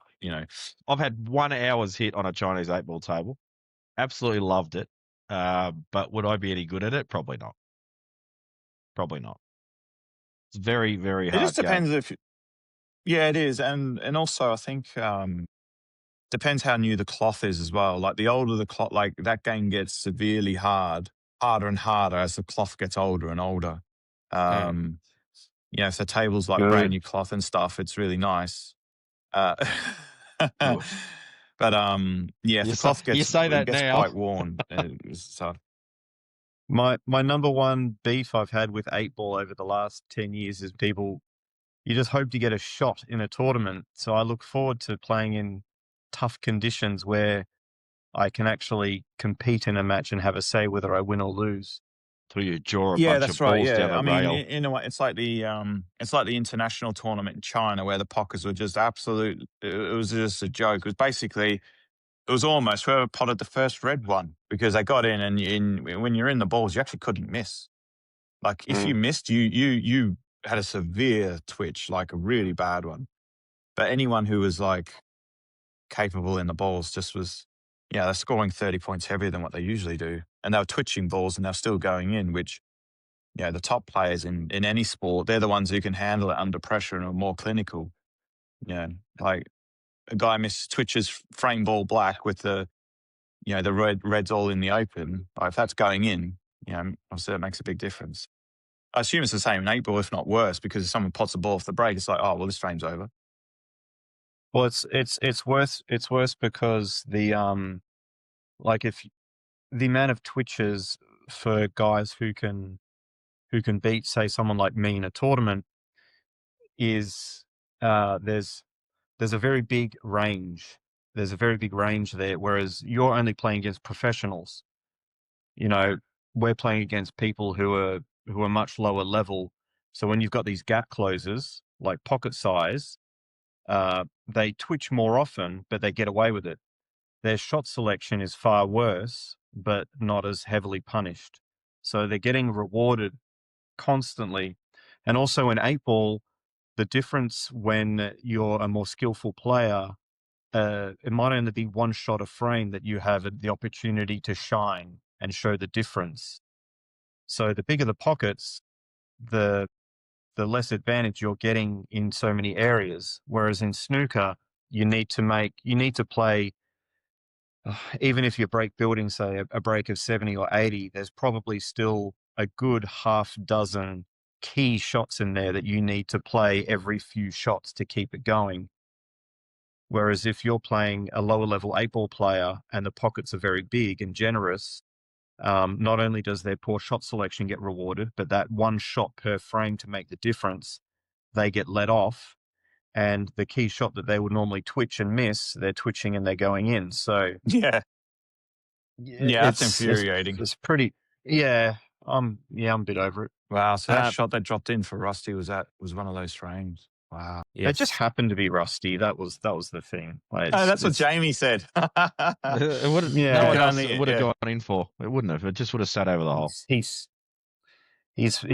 I've had 1 hour's hit on a Chinese 8-ball table. Absolutely loved it. But would I be any good at it? Probably not. It's very, very hard. It just depends if... Yeah, it is. And also I think depends how new the cloth is as well. Like the older the cloth, like that game gets severely harder and harder as the cloth gets older and older. If the table's like brand new cloth and stuff, it's really nice. But if the cloth gets, you say that gets now. quite worn, it's tough. My number one beef I've had with 8-ball over the last 10 years is you just hope to get a shot in a tournament. So I look forward to playing in tough conditions where I can actually compete in a match and have a say whether I win or lose. So you draw a Yeah, bunch that's of right. balls down Yeah, the I mean, rail. in a way, it's like the international tournament in China where the pockets were just absolute. It was just a joke. It was basically, it was almost whoever potted the first red one because they got in, and when you're in the balls, you actually couldn't miss. Like if you missed, you had a severe twitch, like a really bad one. But anyone who was like capable in the balls just was, yeah, they're scoring 30 points heavier than what they usually do, and they were twitching balls and they're still going in, which. Yeah, the top players in any sport, they're the ones who can handle it under pressure and are more clinical. Yeah, like a guy twitches frame ball black with the reds all in the open. Like if that's going in, obviously that makes a big difference. I assume it's the same in 8-ball, if not worse, because if someone pots a ball off the break, it's like, oh well, this frame's over. Well, it's worse because like if the amount of twitches for guys who can beat, say, someone like me in a tournament is there's a very big range. There's a very big range there, whereas you're only playing against professionals. We're playing against people who are much lower level. So when you've got these gap closers like pocket size, they twitch more often, but they get away with it. Their shot selection is far worse, but not as heavily punished. So they're getting rewarded constantly. And also in 8-ball, the difference when you're a more skillful player, it might only be one shot a frame that you have the opportunity to shine and show the difference. So the bigger the pockets, the less advantage you're getting in so many areas. Whereas in snooker, you need to play, even if you break building, say a break of 70 or 80, there's probably still a good half dozen key shots in there that you need to play every few shots to keep it going. Whereas if you're playing a lower level 8-ball player and the pockets are very big and generous, not only does their poor shot selection get rewarded, but that one shot per frame to make the difference, they get let off. And the key shot that they would normally twitch and miss, they're twitching and they're going in. So Yeah, that's infuriating. it's pretty. Yeah, I'm a bit over it. Wow, so that shot that dropped in for Rusty was one of those frames. Wow. It just happened to be Rusty. That was the thing. Like, that's what Jamie said. No one else would have gone in for. It wouldn't have. It just would have sat over the hole. He's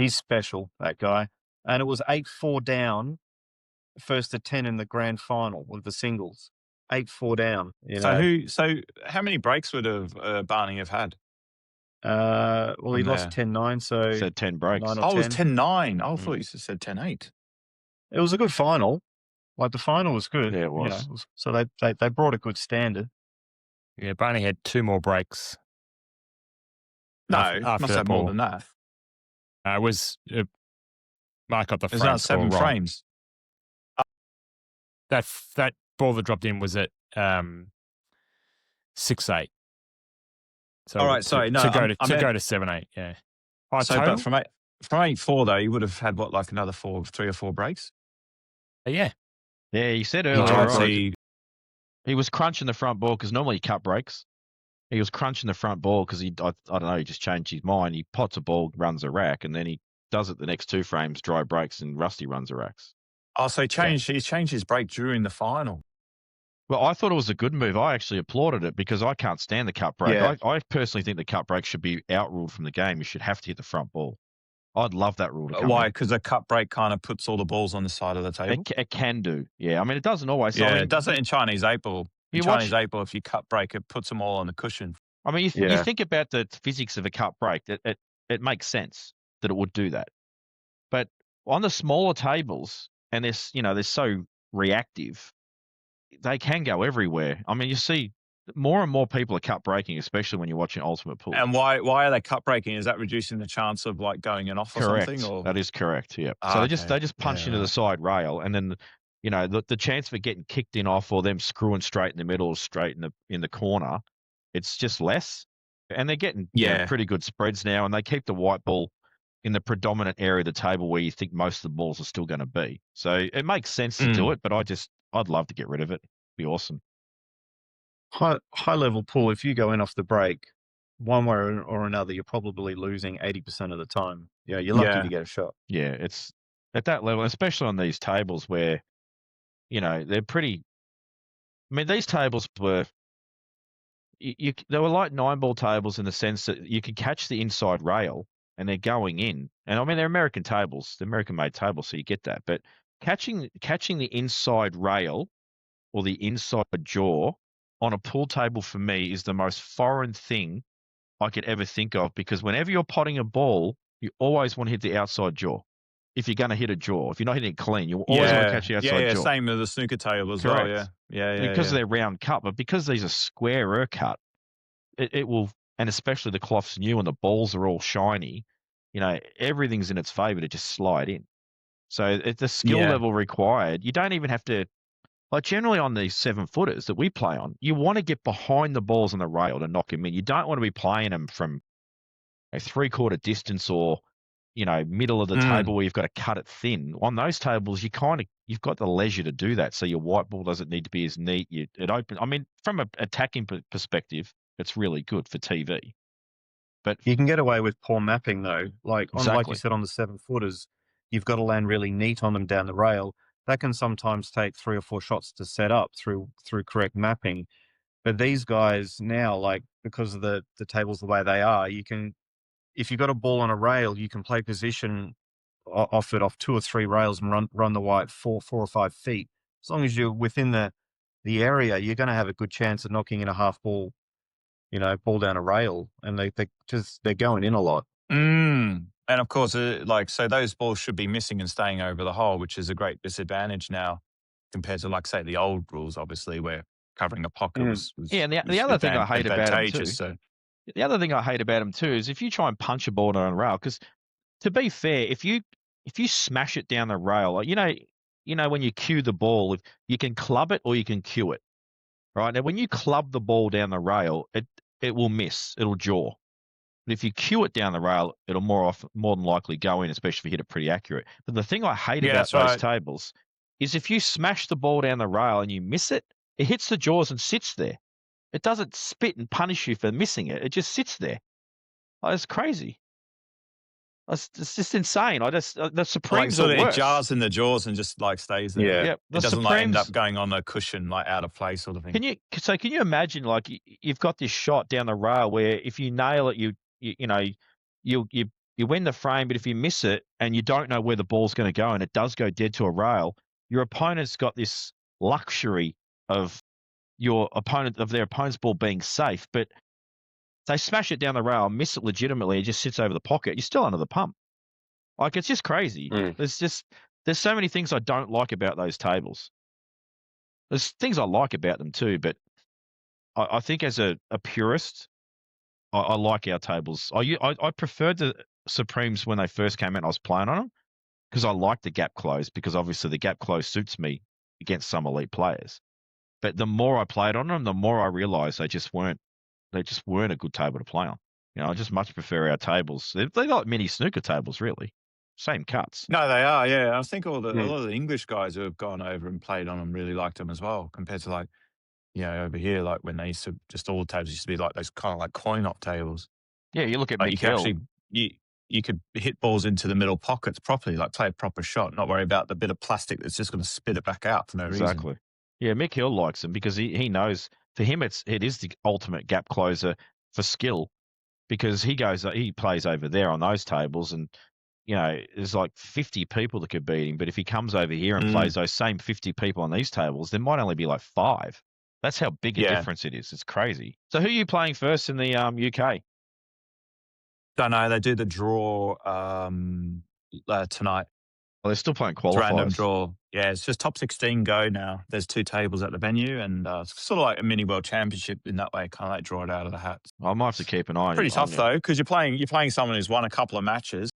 special, that guy. And it was 8-4 down, first to 10 in the grand final with the singles. 8-4 down. So how many breaks would Barney have had? Well, he lost 10-9, so said 10 breaks. 9 or 10. Oh, it was 10-9. I thought you said 10-8. It was a good final. Like the final was good. Yeah, it was. So they brought a good standard. Yeah, Barney had 2 more breaks. No, after must have more than that. It was Mark got the frame. It was 7 wrong. frames. That ball that dropped in was at 6-8. So all right, sorry, no, to go to 7-8, yeah. Oh, so total? but from 8-4 though, you would have had what, like another 3 or 4 breaks? Yeah. Yeah, he said earlier He he was crunching the front ball because normally he cut breaks. He was crunching the front ball because I don't know, he just changed his mind. He pots a ball, runs a rack, and then he does it the next 2 frames, dry breaks, and Rusty runs a racks. Oh, so he changed his break during the final. Well, I thought it was a good move. I actually applauded it because I can't stand the cut break. Yeah. I personally think the cut break should be outruled from the game. You should have to hit the front ball. I'd love that rule to come Why? in. Because a cut break kind of puts all the balls on the side of the table? It can do. Yeah, I mean, it doesn't always. Yeah, I mean, it does it in Chinese 8-ball. In Chinese 8-ball, if you cut break, it puts them all on the cushion. I mean, you think about the physics of a cut break, it makes sense that it would do that. But on the smaller tables, and they're so reactive, they can go everywhere. I mean, you see more and more people are cut breaking, especially when you're watching Ultimate Pool. And why are they cut breaking? Is that reducing the chance of like going in off or something? Or? That is correct. Yeah. So they just punch into the side rail, and then the chance for getting kicked in off or them screwing straight in the middle or straight in the corner, it's just less. And they're getting pretty good spreads now, and they keep the white ball in the predominant area of the table where you think most of the balls are still going to be. So it makes sense to do it, but I'd love to get rid of it. It'd be awesome. high level pool, if you go in off the break, one way or another, you're probably losing 80% of the time. Yeah, you're lucky Yeah. to get a shot. Yeah, it's at that level, especially on these tables where, they're pretty. I mean, these tables were they were like 9-ball tables in the sense that you could catch the inside rail and they're going in. And I mean, they're American tables, they're American-made tables, so you get that. But catching the inside rail or the inside jaw on a pool table for me is the most foreign thing I could ever think of, because whenever you're potting a ball, you always want to hit the outside jaw. If you're going to hit a jaw, if you're not hitting it clean, you always want to catch the outside jaw. Same with the snooker table as Correct. well. Yeah. Because of their round cut, but because these are squarer cut, it will, and especially the cloth's new and the balls are all shiny, everything's in its favour to just slide in. So the skill level required, you don't even have to, like generally on these 7-footers that we play on, you want to get behind the balls on the rail to knock them in. You don't want to be playing them from a 3/4 distance or, middle of the table where you've got to cut it thin. On those tables, you've got the leisure to do that. So your white ball doesn't need to be as neat. I mean, from an attacking perspective, it's really good for TV. But you can get away with poor mapping though. Like you said, on the 7-footers, you've got to land really neat on them down the rail. That can sometimes take 3 or 4 shots to set up through correct mapping. But these guys now, like, because of the tables the way they are, you can, if you've got a ball on a rail, you can play position off 2 or 3 rails and run the white 4 or 5 feet. As long as you're within the area, you're going to have a good chance of knocking in a half ball, ball down a rail, and they're going in a lot. And of course, so those balls should be missing and staying over the hole, which is a great disadvantage now compared to, like, say, the old rules, obviously, where covering a pocket was and the other thing I hate about them too. So. The other thing I hate about them too is if you try and punch a ball down a rail, because to be fair, if you smash it down the rail, like, when you cue the ball, you can club it or you can cue it. Right? Now, when you club the ball down the rail, it will miss. It'll jaw. But if you cue it down the rail, it'll more than likely go in, especially if you hit it pretty accurate. But the thing I hate about those tables is if you smash the ball down the rail and you miss it, it hits the jaws and sits there. It doesn't spit and punish you for missing it. It just sits there. Oh, it's crazy. It's just insane. The Supremes are worse. It jars in the jaws and just, like, stays there. Yeah. It doesn't end up going on a cushion, like, out of place sort of thing. Can you imagine, like, you've got this shot down the rail where if you nail it, you win the frame, but if you miss it and you don't know where the ball's going to go and it does go dead to a rail, your opponent's got this luxury of their opponent's ball being safe, but they smash it down the rail, miss it legitimately, it just sits over the pocket. You're still under the pump. Like, it's just crazy. There's so many things I don't like about those tables. There's things I like about them too, but I think as a purist, I like our tables. I preferred the Supremes when they first came out and I was playing on them because I like the gap close, because obviously the gap close suits me against some elite players. But the more I played on them, the more I realised they just weren't a good table to play on. I just much prefer our tables. They're like mini snooker tables, really. Same cuts. No, they are, yeah. I think a lot of the English guys who have gone over and played on them really liked them as well, compared to, like, over here, like when they used to, just all the tables used to be like those kind of like coin-op tables. Yeah, you look at like, Mick Hill. You could hit balls into the middle pockets properly, like play a proper shot, not worry about the bit of plastic that's just going to spit it back out for no reason. Exactly. Yeah, Mick Hill likes them because he knows, for him it is the ultimate gap closer for skill, because he plays over there on those tables and there's like 50 people that could beat him, but if he comes over here and plays those same 50 people on these tables, there might only be like 5. That's how big a difference it is. It's crazy. So who are you playing first in the UK? Don't know. They do the draw tonight. Well, they're still playing qualifiers. It's random draw. Yeah, it's just top 16 go now. There's 2 tables at the venue, and it's sort of like a mini world championship in that way. Kind of like draw it out of the hat. I might have to keep an eye on it. Pretty tough though, because you're playing someone who's won a couple of matches.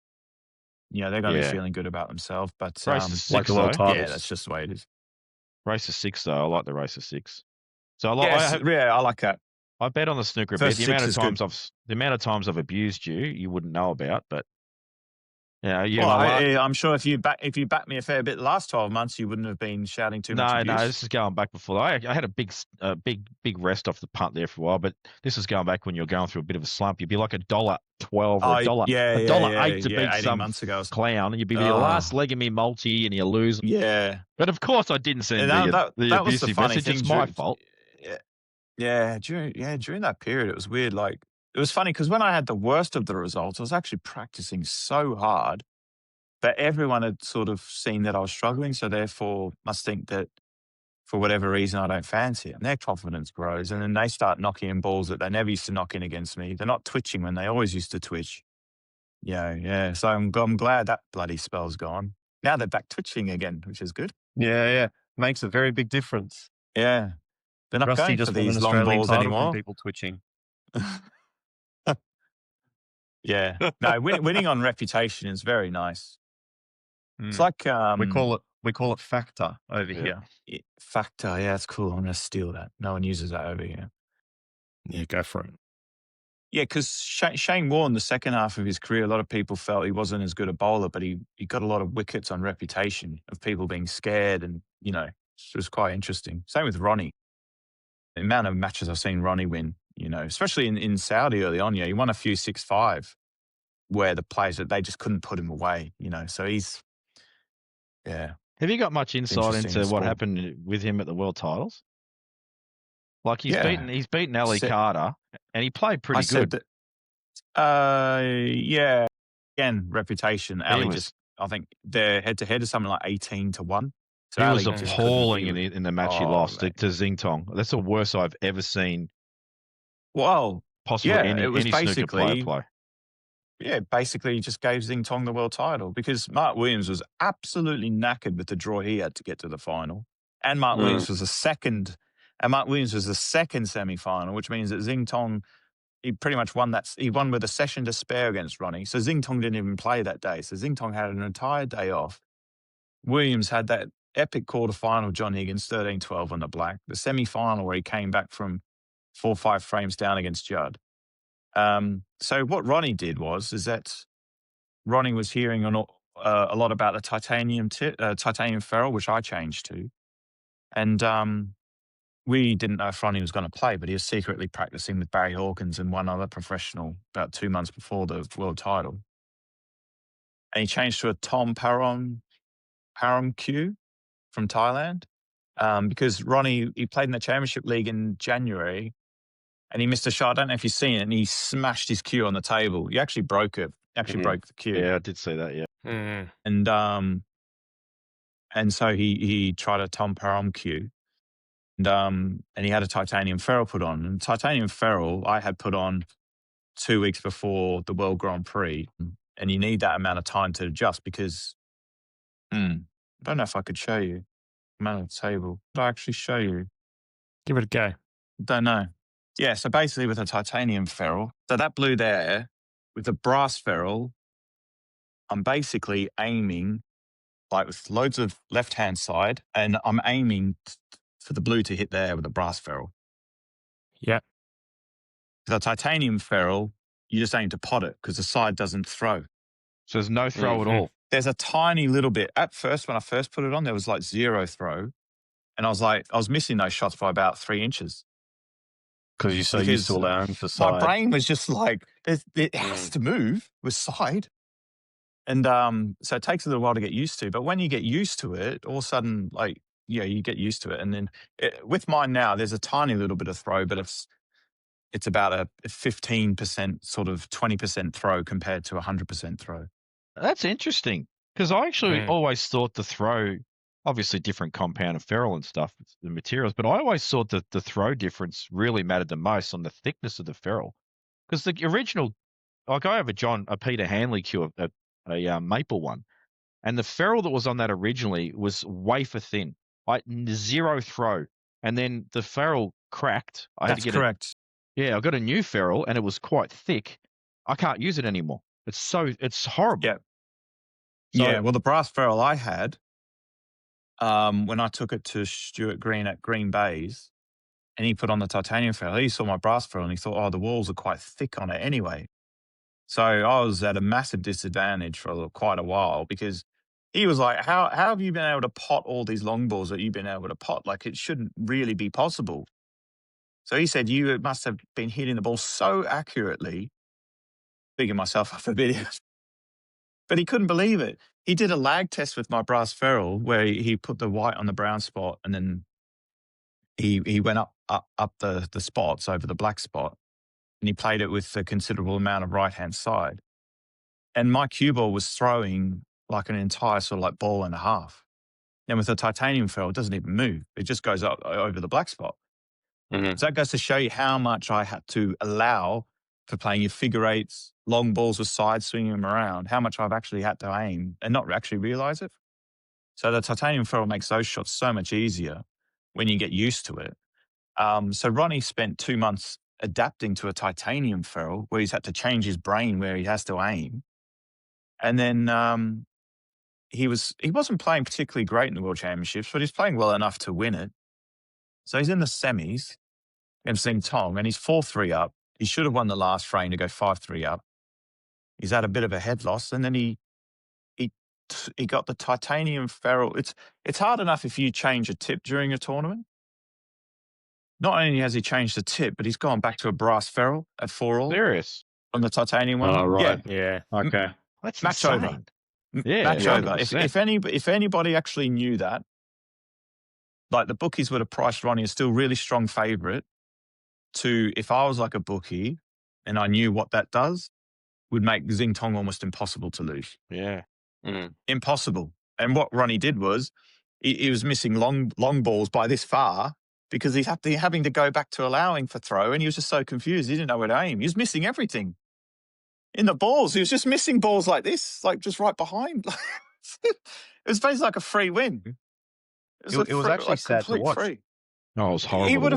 They're going to be feeling good about themselves. But race to 6, like the world titles. Yeah, that's just the way it is. Race to 6 though. I like the race to 6. So I like that. I bet on the snooker a bit. The amount of times I've abused you, you wouldn't know about, but Yeah, Well, I'm sure if you backed me a fair bit the last 12 months, you wouldn't have been shouting too much abuse. No, this is going back before. I had a big rest off the punt there for a while, but this is going back when you're going through a bit of a slump. You'd be like $1.12 or $1.08 to beat 18 some months ago. clown, and you'd be your last leg of me multi, and you lose. Yeah, but of course I didn't send that the was the abusive funny message. thing. It's my fault. During that period, it was weird. Like, it was funny because when I had the worst of the results, I was actually practicing so hard. But everyone had sort of seen that I was struggling, so therefore must think that for whatever reason I don't fancy it. And their confidence grows, and then they start knocking in balls that they never used to knock in against me. They're not twitching when they always used to twitch. Yeah. So I'm glad that bloody spell's gone. Now they're back twitching again, which is good. Yeah. Makes a very big difference. Yeah. They're not Rusty going just for won these an long Australian balls title anymore. from people twitching. Yeah. No, winning on reputation is very nice. It's like we call it factor over here. Factor, yeah, it's cool. I'm going to steal that. No one uses that over here. Yeah, go for it. Yeah, because Shane Warne, the second half of his career, a lot of people felt he wasn't as good a bowler, but he got a lot of wickets on reputation of people being scared, and it was quite interesting. Same with Ronnie. The amount of matches I've seen Ronnie win, especially in Saudi early on, he won a few 6-5 where the players that they just couldn't put him away, so he's, yeah. Have you got much insight into what happened with him at the world titles? Like he's beaten Ali Carter, and he played pretty good. Yeah. Again, reputation. Ali I think they're head-to-head is something like 18-1. So he was appalling in the match he lost to Xingtong. That's the worst I've ever seen. Well, possibly any snooker player play. Yeah, basically he just gave Xingtong the world title because Mark Williams was absolutely knackered with the draw he had to get to the final. And Mark Williams was the second semi-final, which means that Xingtong, he pretty much won that. He won with a session to spare against Ronnie. So Xingtong didn't even play that day. So Xingtong had an entire day off. Williams had that epic quarterfinal, John Higgins, 13-12 on the black. The semi-final where he came back from 4-5 frames down against Judd. So what Ronnie did is that Ronnie was hearing a lot about the titanium ferrule, which I changed to. And we didn't know if Ronnie was going to play, but he was secretly practicing with Barry Hawkins and one other professional about 2 months before the world title. And he changed to a Tom Param Q from Thailand because Ronnie, he played in the Championship League in January and he missed a shot. I don't know if you've seen it, and he smashed his cue on the table. He actually broke it. Broke the cue. Yeah, I did see that, yeah. And so he tried a Tom Param cue. And he had a titanium ferrule put on. And titanium ferrule I had put on 2 weeks before the World Grand Prix. And you need that amount of time to adjust because I don't know if I could show you. I'm on the table. Could I actually show you? Give it a go. Don't know. Yeah, so basically with a titanium ferrule, so that blue there, with the brass ferrule, I'm basically aiming like with loads of left-hand side, and I'm aiming for the blue to hit there with a brass ferrule. Yeah. The titanium ferrule, you just aim to pot it because the side doesn't throw. So there's no throw at all? There's a tiny little bit. At first, when I first put it on, there was like 0 throw. And I was missing those shots by about 3 inches. Because you're so used to allowing for side. My brain was just like, it has to move with side. And so it takes a little while to get used to. But when you get used to it, all of a sudden, you get used to it. And then with mine now, there's a tiny little bit of throw, but it's about a 15%, sort of 20% throw compared to 100% throw. That's interesting because I actually always thought the throw, obviously different compound of ferrule and stuff, the materials, but I always thought that the throw difference really mattered the most on the thickness of the ferrule. Because the original, like I have a Peter Hanley cue, a maple one, and the ferrule that was on that originally was wafer thin, like 0 throw, and then the ferrule cracked. That's correct. I got a new ferrule and it was quite thick. I can't use it anymore. It's horrible. Yeah. Well, the brass ferrule I had, when I took it to Stuart Green at Green Bays, and he put on the titanium ferrule, he saw my brass ferrule and he thought, the walls are quite thick on it anyway. So I was at a massive disadvantage for quite a while because he was like, how have you been able to pot all these long balls that you've been able to pot? Like, it shouldn't really be possible. So he said, you must have been hitting the ball so accurately, bigging myself up for videos, but he couldn't believe it. He did a lag test with my brass ferrule where he put the white on the brown spot and then he went up the spots over the black spot and he played it with a considerable amount of right-hand side. And my cue ball was throwing like an entire sort of like ball and a half. And with a titanium ferrule, it doesn't even move. It just goes up over the black spot. Mhm. So that goes to show you how much I had to allow for playing your figure eights, long balls with side swinging them around, how much I've actually had to aim and not actually realize it. So the titanium ferrule makes those shots so much easier when you get used to it. So Ronnie spent 2 months adapting to a titanium ferrule where he's had to change his brain where he has to aim. And then he wasn't playing particularly great in the World Championships, but he's playing well enough to win it. So he's in the semis against Xing Tong, and he's 4-3 up. He should have won the last frame to go 5-3 up. He's had a bit of a head loss, and then he got the titanium ferrule. It's hard enough if you change a tip during a tournament. Not only has he changed the tip, but he's gone back to a brass ferrule at 4-all Serious. on the titanium one. Oh, right. Yeah. Okay. That's Match insane. over. Yeah, Match over. If 100%. if anybody actually knew that, like the bookies would have priced Ronnie as still really strong favourite to, if I was like a bookie and I knew what that does, would make Xing Tong almost impossible to lose. Yeah. Mm. Impossible. And what Ronnie did was he was missing long balls by this far because he's having to go back to allowing for throw, and he was just so confused. He didn't know where to aim. He was missing everything. In the balls, he was just missing balls like this, like just right behind. It was basically like a free win. It was actually sad to watch. Free. Oh, it was horrible He to would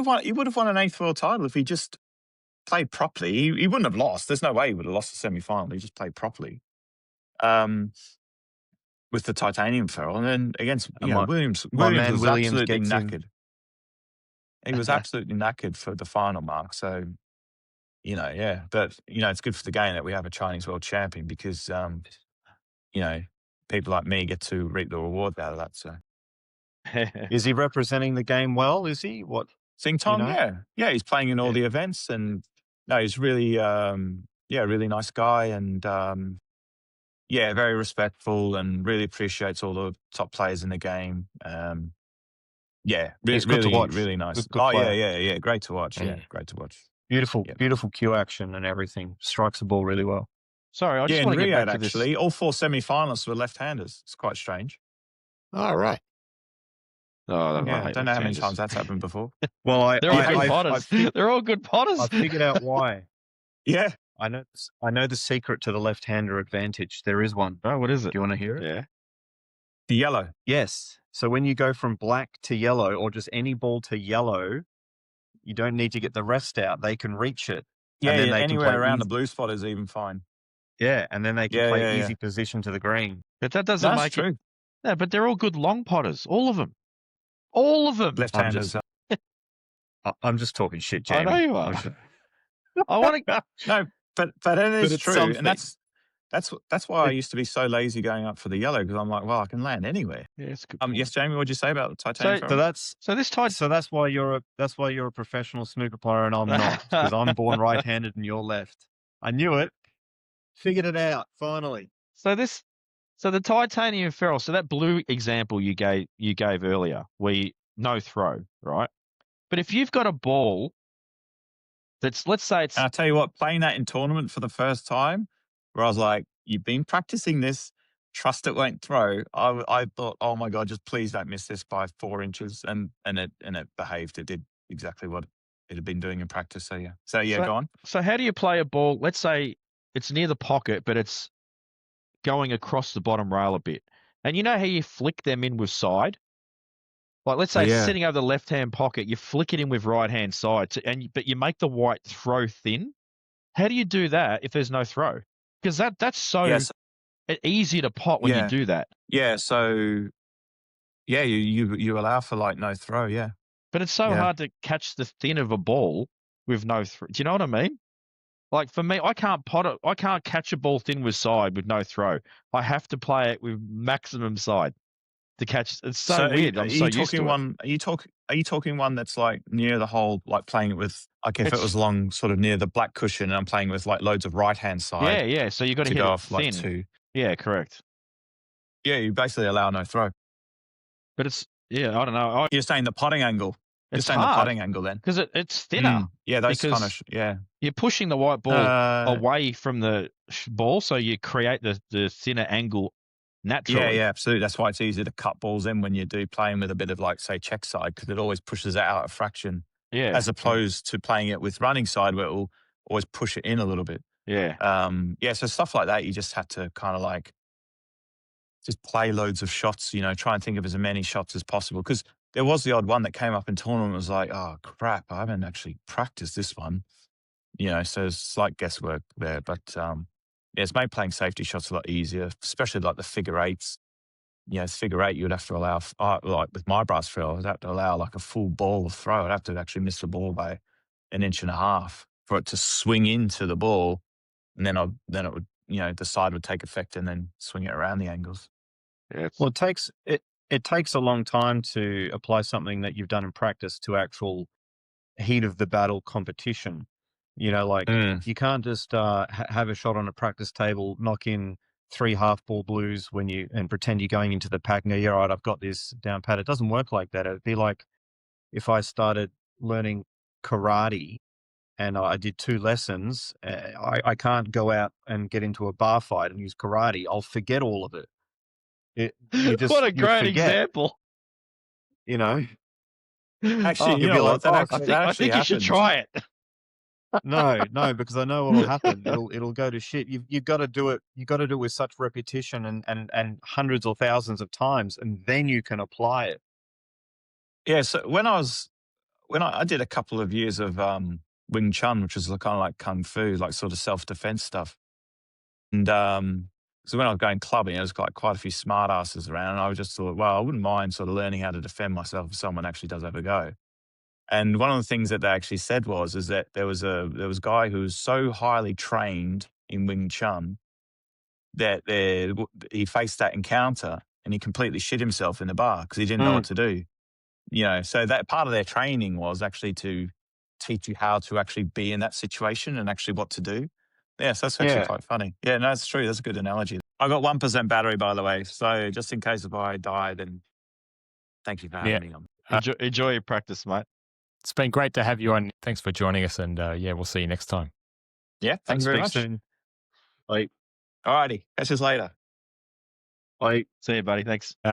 watch. have won an eighth world title if he just played properly. He wouldn't have lost. There's no way he would have lost the semi-final. He just played properly. With the titanium ferrule, and then against Williams man was Williams absolutely gets in. knackered. He was absolutely knackered for the final, Mark. So, yeah. But, it's good for the game that we have a Chinese world champion because, people like me get to reap the reward out of that. So, Is he representing the game well? Is he? What? Xing Tong, know? yeah. Yeah, he's playing in all the events and, no, he's really, really nice guy and, very respectful and really appreciates all the top players in the game. He's good to watch. Really nice. Good player. Yeah. Great to watch. Yeah, great to watch. Beautiful, Yeah. beautiful cue action and everything. Strikes the ball really well. Sorry, I just in want to get Riyadh, back to this. actually, all 4 semi-finalists were left-handers. It's quite strange. All right. Oh, I don't know how many times that's happened before. Well, They're all good potters. They're all good potters. I figured out why. Yeah. I know the secret to the left-hander advantage. There is one. Oh, what is it? Do you want to hear it? Yeah. The yellow. Yes. So when you go from black to yellow or just any ball to yellow, you don't need to get the rest out. They can reach it. Yeah, and then they anywhere can play around the easy. blue spot is even fine. Yeah, and then they can Yeah, play yeah, easy position to the green. But that doesn't That's make true. it. No, but they're all good long potters. All of them. All of them. Left-handers. I'm just talking shit, I Jamie. know you are. I want to. No, but it is it's true. something. And that's why I used to be so lazy going up for the yellow because I'm like, well, I can land anywhere. Yeah, it's a good. point. Yes, Jamie, what'd you say about the titanium? So ferrule? that's why you're a professional snooker player and I'm not, because I'm born right-handed and you're left. I knew it. Figured it out finally. So the titanium ferrule. So that blue example you gave earlier, no throw, right? But if you've got a ball that's, let's say it's. And I'll tell you what, playing that in tournament for the first time, where I was like, you've been practicing this, trust it won't throw. I thought, oh my God, just please don't miss this by 4 inches. And it behaved. It did exactly what it had been doing in practice. So yeah, go on. So how do you play a ball? Let's say it's near the pocket, but it's going across the bottom rail a bit. And you know how you flick them in with side? Like, let's say it's sitting over the left-hand pocket, you flick it in with right-hand side, but you make the white throw thin. How do you do that if there's no throw? Because that's so easy to pot when you do that. Yeah, so, you allow for, like, no throw, yeah. But it's so hard to catch the thin of a ball with no throw. Do you know what I mean? Like for me, I can't pot it. I can't catch a ball thin with side with no throw. I have to play it with maximum side to catch. It's so So weird. I'm so used to it. Are you talking one that's like near the hole, like playing it with, like if it was It's long, sort of near the black cushion, and I'm playing with like loads of right hand side yeah. So you got to to hit go it off like thin. two. Yeah, correct. Yeah, you basically allow no throw. But it's I don't know. You're saying the potting angle. You're It's saying the hard potting angle then. because it's thinner. Yeah, those kind because of yeah. you're pushing the white ball Uh, away from the ball, so you create the thinner angle naturally. Yeah, absolutely. That's why it's easy to cut balls in when you do playing with a bit of like, say, check side, because it always pushes it out a fraction, Yeah. as opposed to playing it with running side where it will always push it in a little bit. Yeah. So stuff like that, you just had to kind of like just play loads of shots, try and think of as many shots as possible. Because there was the odd one that came up in tournament and was like, oh, crap, I haven't actually practiced this one. So it's like guesswork there. But it's made playing safety shots a lot easier, especially like the figure eights. Figure eight, you'd have to allow, like with my brass throw, I'd have to allow like a full ball of throw. I'd have to actually miss the ball by 1.5 inches for it to swing into the ball. And then it would, the side would take effect and then swing it around the angles. Yeah. Well, it takes a long time to apply something that you've done in practice to actual heat of the battle competition. Like you can't just have a shot on a practice table, knock in 3 half ball blues and pretend you're going into the pack and go, yeah, right, I've got this down pat. It doesn't work like that. It'd be like if I started learning karate and I did 2 lessons, I can't go out and get into a bar fight and use karate. I'll forget all of it. What a you'll great forget, example. Actually, you'll be like, that I think you should happened. try it. No, because I know what'll happen. It'll go to shit. You've got to do it. You got to do it with such repetition and hundreds or thousands of times, and then you can apply it. Yeah. So when I did a couple of years of Wing Chun, which is kind of like kung fu, like sort of self-defense stuff. And so when I was going clubbing, there was quite a few smart asses around, and I just thought, well, I wouldn't mind sort of learning how to defend myself if someone actually does have a go. And one of the things that they actually said is that there was a guy who was so highly trained in Wing Chun that he faced that encounter and he completely shit himself in the bar because he didn't know what to do. So that part of their training was actually to teach you how to actually be in that situation and actually what to do. Yes, that's actually quite funny. Yeah, no, it's true. That's a good analogy. I got 1% battery, by the way. So just in case if I die, then thank you for having me on. Enjoy your practice, mate. It's been great to have you on. Thanks for joining us. And we'll see you next time. Yeah, thanks very much. Soon. Bye. All righty. Catch us later. Bye. See you, buddy. Thanks.